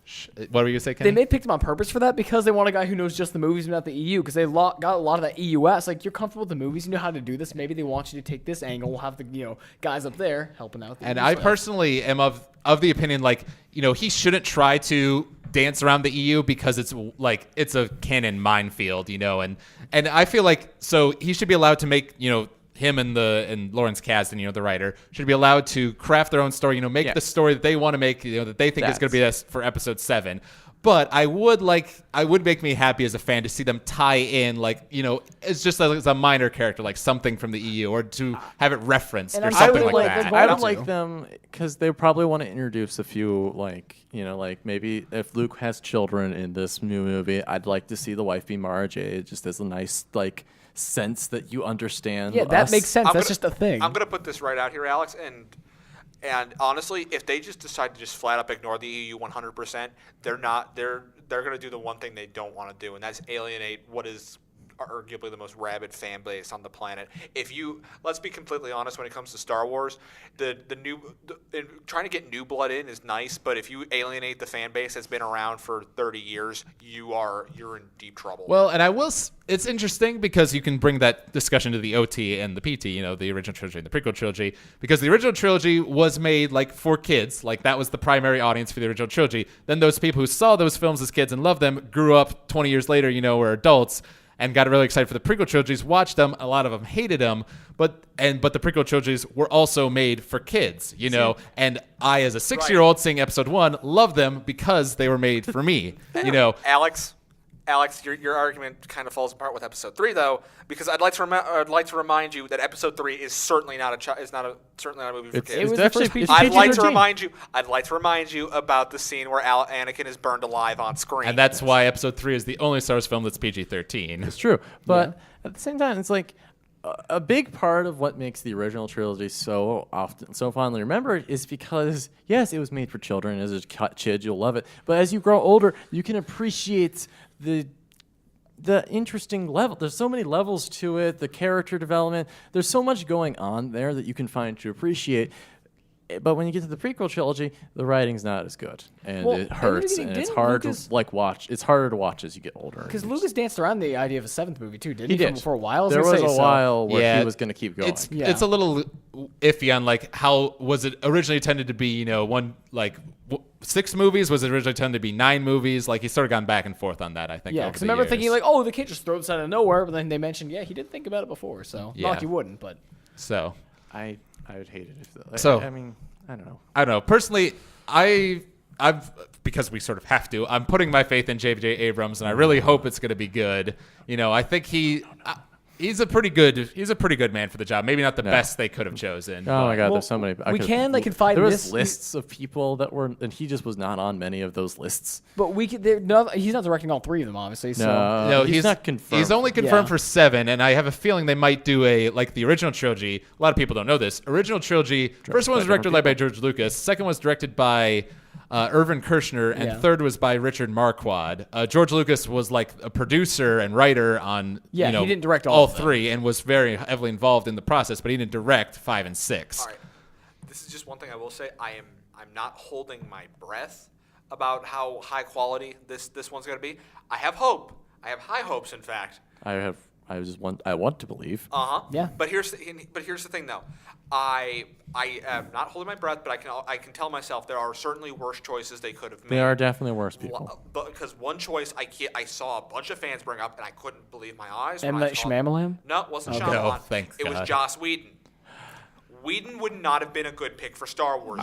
What were you gonna say, They Kenny? may picked him on purpose for that because they want a guy who knows just the movies and not the EU because they got a lot of that EUS. Like, you're comfortable with the movies, you know how to do this. Maybe they want you to take this angle. We'll have the guys up there helping out. And I personally am of the opinion, like, he shouldn't try to dance around the EU because it's a canon minefield, and I feel like so he should be allowed to make, him and Lawrence Kasdan, the writer, should be allowed to craft their own story, make Yes. the story that they want to make, that they think is going to be That's- this for episode 7. But I would make me happy as a fan to see them tie in, it's just as a minor character, like something from the EU, or to have it referenced And or I'm something sure like they're that. going I would to. like them because they probably want to introduce a few, maybe if Luke has children in this new movie, I'd like to see the wife be Mara Jade, just as a nice sense that you understand. Yeah, that us. makes sense. I'm That's gonna- just a thing. I'm going to put this right out here, Alex, and honestly, if they just decide to just flat up ignore the EU 100%, they're going to do the one thing they don't want to do, and that's alienate what is arguably the most rabid fan base on the planet. Let's be completely honest, when it comes to Star Wars, trying to get new blood in is nice, but if you alienate the fan base that's been around for 30 years, you're in deep trouble. Well, and it's interesting because you can bring that discussion to the OT and the PT, the original trilogy and the prequel trilogy, because the original trilogy was made for kids, that was the primary audience for the original trilogy. Then those people who saw those films as kids and loved them grew up 20 years later, were adults and got really excited for the prequel trilogies, watched them, a lot of them hated them, but the prequel trilogies were also made for kids, and I, as a 6-year-old seeing episode 1, loved them because they were made for me, Alex, your argument kind of falls apart with episode 3, though, because I'd like to remind you that episode 3 is certainly not a movie for kids. It was It's the actually first it's I'd like to PG-13. remind you about the scene where Anakin is burned alive on screen. and that's why episode 3 is the only Star Wars film that's PG-13. It's true, but at the same time, it's a big part of what makes the original trilogy so fondly remembered is because, yes, it was made for children. As a kid, you'll love it. But as you grow older, you can appreciate the interesting level. There's so many levels to it. The character development. There's so much going on there that you can find to appreciate. But when you get to the prequel trilogy, the writing's not as good, and it hurts, and it's hard to watch. It's harder to watch as you get older. Because Lucas danced around the idea of a 7th movie too, didn't he? He did For a while. There was a while where he was going to keep going. It's a little iffy on like how was it originally intended to be. 6 movies, was it originally intended to be 9 movies? Like he's sort of gone back and forth on that. I think. Yeah, because I remember thinking like, oh, they can't just throw this out of nowhere. But then they mentioned, he did think about it before, so not like he wouldn't, but so I would hate it if. So I mean. I don't know. Personally, I've because we sort of have to. I'm putting my faith in J.J. Abrams, and I really hope it's going to be good. I think he's a pretty good man for the job. Maybe not the best they could have chosen. Oh my God, there's so many. We can confide. There was lists of people that were, and he just was not on many of those lists. But he's not directing all 3 of them, obviously. So. No, he's not confirmed. He's only confirmed for 7, and I have a feeling they might do the original trilogy. A lot of people don't know this. Original trilogy. First one was directed by George Lucas. Second was directed by Irvin Kershner, and third was by Richard Marquardt. George Lucas was like a producer and writer on he didn't direct all of them. 3 and was very heavily involved in the process, but he didn't direct 5 and 6. All right, this is just one thing I will say. I'm not holding my breath about how high quality this one's going to be. I have hope. I have high hopes, in fact. I want to believe. Yeah. But here's the thing, though. I am not holding my breath, but I can tell myself there are certainly worse choices they could have made. There are definitely worse people. Because one choice I saw a bunch of fans bring up, and I couldn't believe my eyes. M. Night Shyamalan? No, it wasn't Okay. Shyamalan. No, thank it was God. Joss Whedon. Whedon would not have been a good pick for Star Wars.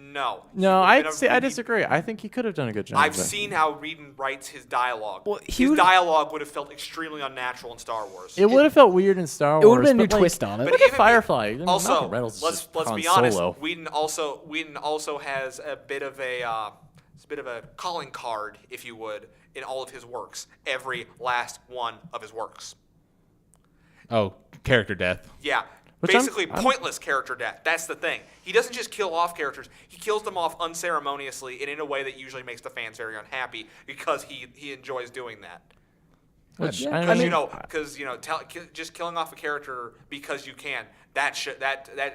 No. I disagree. I think he could have done a good job. I've seen how Whedon writes his dialogue. Well, his dialogue would have felt extremely unnatural in Star Wars. It would have felt weird in Star Wars. It would have been a new twist on it. But Look at Firefly. Also, Reynolds let's be honest. Whedon also has a bit of a calling card, if you would, in all of his works. Every last one of his works. Oh, character death. Yeah. Basically, pointless character death. That's the thing. He doesn't just kill off characters. He kills them off unceremoniously and in a way that usually makes the fans very unhappy because he enjoys doing that. Which, Just killing off a character because you can, that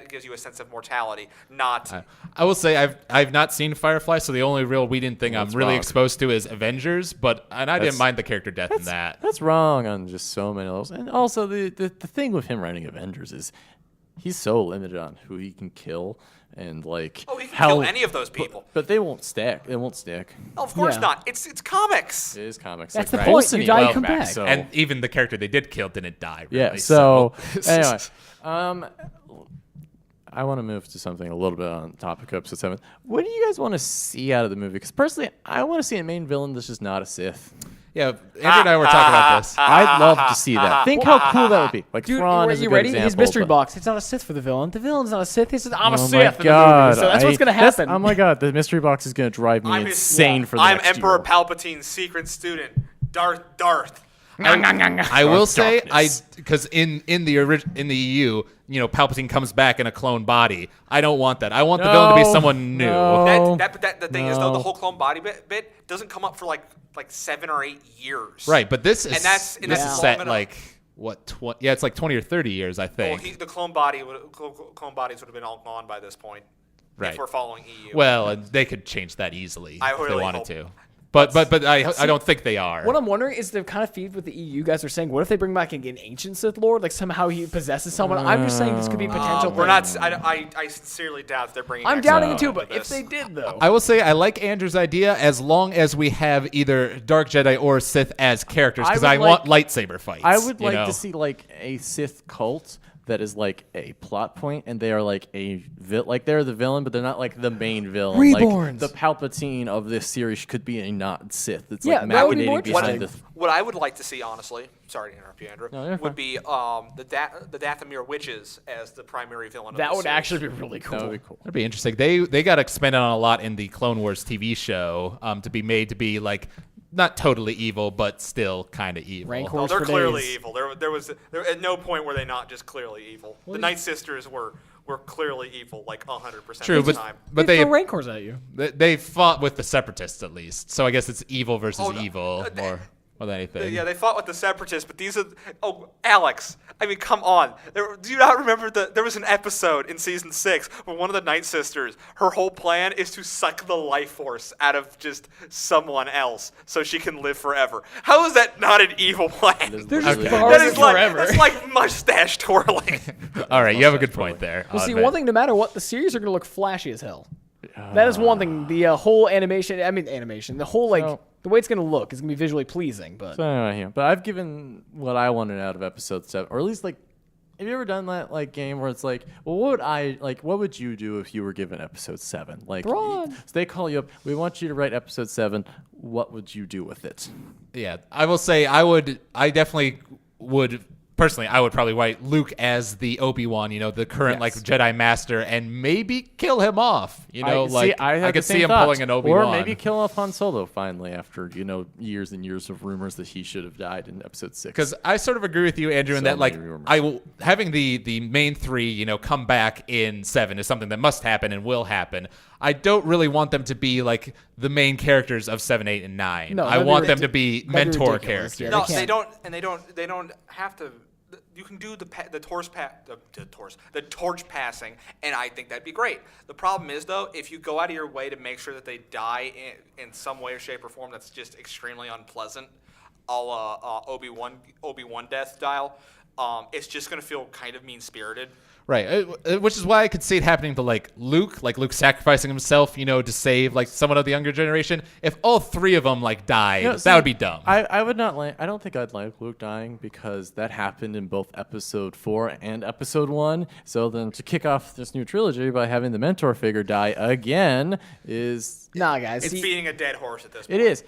gives you a sense of mortality. Not. I will say I've not seen Firefly, so the only real Whedon thing I'm really exposed to is Avengers. And I didn't mind the character death in that. That's wrong on just so many levels. And also the thing with him writing Avengers is he's so limited on who he can kill and he can kill any of those people. But they won't stick. It won't stick. Oh, of course not. It's comics. It is comics. That's the point. You die, you come back. So. And even the character they did kill didn't die. Really, yeah. So anyway, I want to move to something a little bit on the topic of episode 7. What do you guys want to see out of the movie? Because personally, I want to see a main villain that's just not a Sith. Yeah, Andrew and I were talking about this. I'd love to see that. Think how cool that would be. Like Dude, Thrawn is a you good ready? example. His mystery box. It's not a Sith for the villain. The villain's not a Sith. He says, "I'm a Sith." My in the God, movie. So that's what's going to happen. Oh my God, the mystery box is going to drive me insane for the I'm next Emperor year. Palpatine's secret student, Darth. I will say because in the EU, Palpatine comes back in a clone body. I don't want that. I want the villain to be someone new. The thing is though, the whole clone body bit doesn't come up for like 7 or 8 years. Right, but this is this is set long like what? it's like 20 or 30 years, I think. Well, the clone bodies would have been all gone by this point. Right. If we're following EU. Well, and they could change that easily I if really they wanted hope. to. But I don't think they are. What I'm wondering is the kind of feed with the EU guys are saying. What if they bring back an ancient Sith Lord? Like somehow he possesses someone. I'm just saying this could be a potential. We're not. I sincerely doubt they're bringing. I'm back doubting it someone too. into But if this. they did, though, I will say I like Andrew's idea as long as we have either Dark Jedi or Sith as characters because I want lightsaber fights. I would like to see like a Sith cult that is like a plot point, and they are like they're the villain, but they're not like the main villain. Reborns. Like the Palpatine of this series could be a not Sith. It's Yeah, like that would be more machinating behind interesting. the. What I would like to see, honestly, sorry to interrupt you, Andrew, No, you're fine. would be the Dathomir witches as the primary villain. Of that the would series. actually be really cool. That would be cool. That'd be interesting. They got expanded on a lot in the Clone Wars TV show to be made to be like not totally evil, but still kind of evil. Rancor. No, they're for clearly days. evil. There at no point were they not just clearly evil. The Night Sisters were clearly evil, like 100% True, of the but time. They throw Rancors at you. they fought with the Separatists at least, so I guess it's evil versus evil. More. with anything. Yeah, they fought with the Separatists, but these are... Oh, Alex, I mean, come on. Do you not remember there was an episode in Season 6 where one of the Night Sisters, her whole plan is to suck the life force out of just someone else so she can live forever. How is that not an evil plan? They're just Okay. bars That is forever. that's like mustache twirling. All right, you have a good point there. Well, I'll see, admit. one thing, no matter what, the series are going to look flashy as hell. That is one thing. The whole animation, the whole, the way it's going to look is going to be visually pleasing. But So anyway, yeah. But I've given what I wanted out of episode 7, or at least have you ever done that game where it's like, well, what would you do if you were given episode 7? Braun. So they call you up. We want you to write episode 7. What would you do with it? Yeah, I will say I definitely would. Personally, I would probably write Luke as the Obi-Wan, the current Yes. Jedi Master, and maybe kill him off. I could see him pulling an Obi-Wan. Or maybe kill off Han Solo finally after, years and years of rumors that he should have died in episode 6. Because I sort of agree with you, Andrew, in So that many rumors. I will having the main three, come back in 7 is something that must happen and will happen. I don't really want them to be like the main characters of 7, 8, and 9. No, I that'd be want them to ridic- be that'd be mentor ridiculous, characters. yeah. No, They they can't. don't, and they don't have to. You can do the torch passing, and I think that'd be great. The problem is though, if you go out of your way to make sure that they die in some way, shape, or form that's just extremely unpleasant, a la Obi-Wan death style, it's just gonna feel kind of mean-spirited. Right, which is why I could see it happening to Luke sacrificing himself, to save someone of the younger generation. If all three of them died, that would be dumb. I would not like. I don't think I'd like Luke dying because that happened in both episode 4 and episode 1. So then to kick off this new trilogy by having the mentor figure die again is. nah, guys. It's see, beating a dead horse at this point. It is.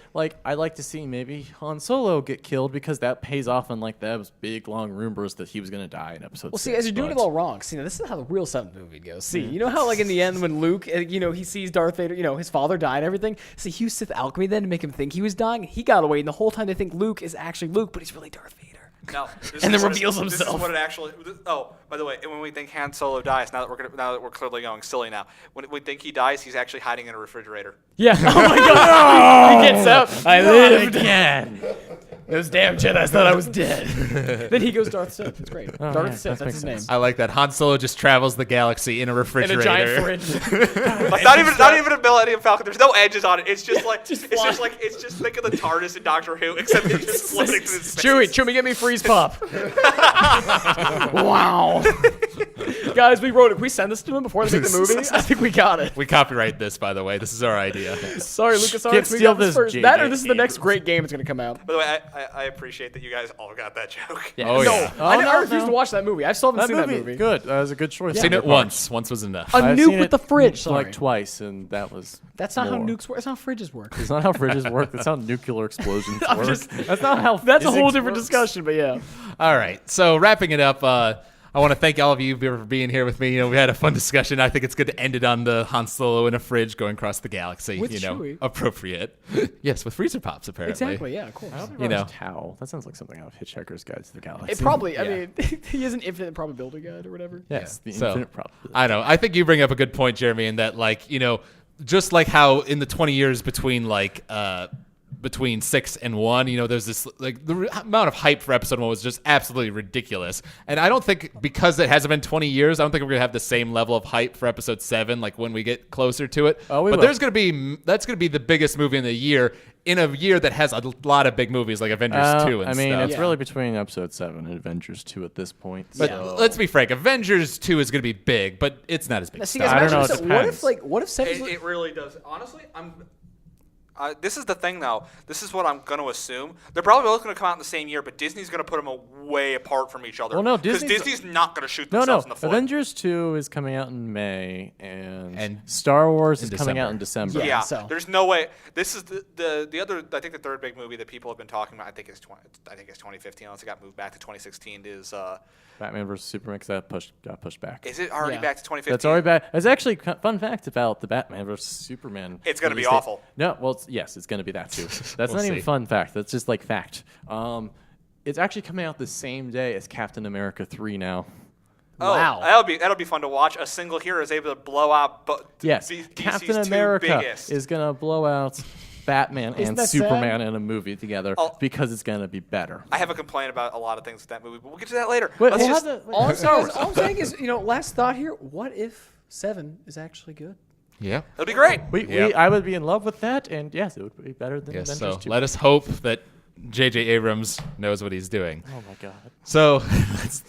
I'd like to see maybe Han Solo get killed because that pays off on those big long rumors that he was going to die in episode 6. Well, see, as you're doing it all wrong. See, now this is how the real 7th movie goes. See, you know how in the end when Luke, he sees Darth Vader, his father died and everything. See, he used Sith alchemy then to make him think he was dying. He got away, and the whole time they think Luke is actually Luke, but he's really Darth Vader. No, And then reveals himself. This is what it actually. Oh, by the way, when we think Han Solo dies, now that we're clearly going silly now, when we think he dies, he's actually hiding in a refrigerator. Yeah. Oh my God. He gets out. I lived. again. Those damn Jedi thought I was dead. Then he goes Darth Sith. It's great. Darth yeah, Sith. that That's his makes name. sense. I like that. Han Solo just travels the galaxy in a In refrigerator. a giant fridge. Like not even a Millennium Falcon. There's no edges on it. It's just flying. it's just think of the TARDIS in Doctor Who, except it's just floating through space. Chewie, get me freeze pop. Wow. Guys, we wrote it. Can we send this to him before they make the movie? I think we got it. We copyright this, by the way. This is our idea. Sorry, LucasArts. Can't We steal got this this, first. J.J. That or this is the next Abrams. great game that's going to come out. By the way, I appreciate that you guys all got that joke. Oh, No, yeah. I refuse to watch that movie. I still haven't That seen movie, that movie. good. That was a good choice. Seen on it your part. once. Once was enough. A I've nuke seen with it the fridge. Sorry. like twice, and that was. That's not how more. nukes work. That's not how fridges work. It's not how fridges work. That's how nuclear explosions I'm work. just- That's not how. That's a whole physics different works. discussion, but yeah. All right. So wrapping it up, I want to thank all of you for being here with me. We had a fun discussion. I think it's good to end it on the Han Solo in a fridge going across the galaxy. With Chewie. Appropriate. Yes, with freezer pops apparently. Exactly, yeah, cool. You know. Tau. That sounds like something out of Hitchhiker's Guide to the Galaxy. It probably, I Yeah. mean, he has an infinite probability guide or whatever. Yes, the So, infinite probability. I know. I think you bring up a good point, Jeremy, in that just like how in the 20 years between 6 and 1, there's this the amount of hype for episode 1 was just absolutely ridiculous. And I don't think because it hasn't been 20 years, I don't think we're gonna have the same level of hype for episode 7 when we get closer to it. Oh, we but will. that's gonna be the biggest movie in the year in a year that has a lot of big movies like Avengers 2 and I mean, stuff. it's really between episode 7 and Avengers 2 at this point. But so- let's be frank, Avengers 2 is gonna be big, but it's not as big. Now, see, Star guys, I don't know, imagine it this- depends. what if Seven? It really does. Honestly, this is the thing, though. This is what I'm going to assume. They're probably both going to come out in the same year, but Disney's going to put them way apart from each other. Well, no, because Disney's- Disney's not going to shoot No, themselves in the foot. Avengers 2 is coming out in May, and And Star Wars is in coming out December. in December. Yeah. Yeah, so- there's no way. This is the other. I think the third big movie that people have been talking about. I think it's 2015. Unless it got moved back to 2016. Is Batman vs Superman, because that got pushed back. is it already Yeah. back to 2015? That's already back. It's actually fun fact about the Batman vs Superman. It's gonna be release date. awful. No, well, yes, it's going to be that too. That's We'll not see. even fun fact. That's just fact. It's actually coming out the same day as Captain America 3 now. Oh, Wow. that'll be fun to watch. A single hero is able to blow out. Yes, DC's Captain two America biggest. is going to blow out Batman Isn't and that Superman in a movie together Oh. because it's going to be better. I have a complaint about a lot of things in that movie, but we'll get to that later. Wait, Let's we'll just- have to- All I'm saying is, last thought here. What if 7 is actually good? Yeah. It'll be great. I would be in love with that, and yes, it would be better than Yes. Avengers So 2. let us hope that J.J. Abrams knows what he's doing. Oh my god. So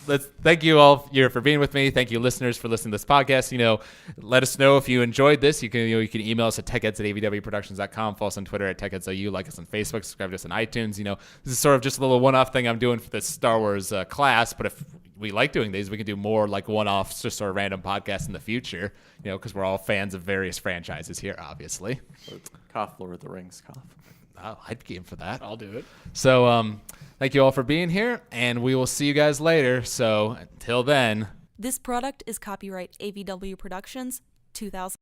let's thank you all here for being with me. Thank you, listeners, for listening to this podcast. Let us know if you enjoyed this. You can email us at techheads@avwproductions.com. Follow us on Twitter at techheadsou. Like us on Facebook. Subscribe to us on iTunes. This is sort of just a little one-off thing I'm doing for this Star Wars class. But if we like doing these, we can do more like one-offs, just sort of random podcasts in the future. Because we're all fans of various franchises here, obviously. Cough, Lord of the Rings, cough. Oh, I'd game for that. I'll do it. So thank you all for being here, and we will see you guys later. So until then. This product is copyright AVW Productions 2000.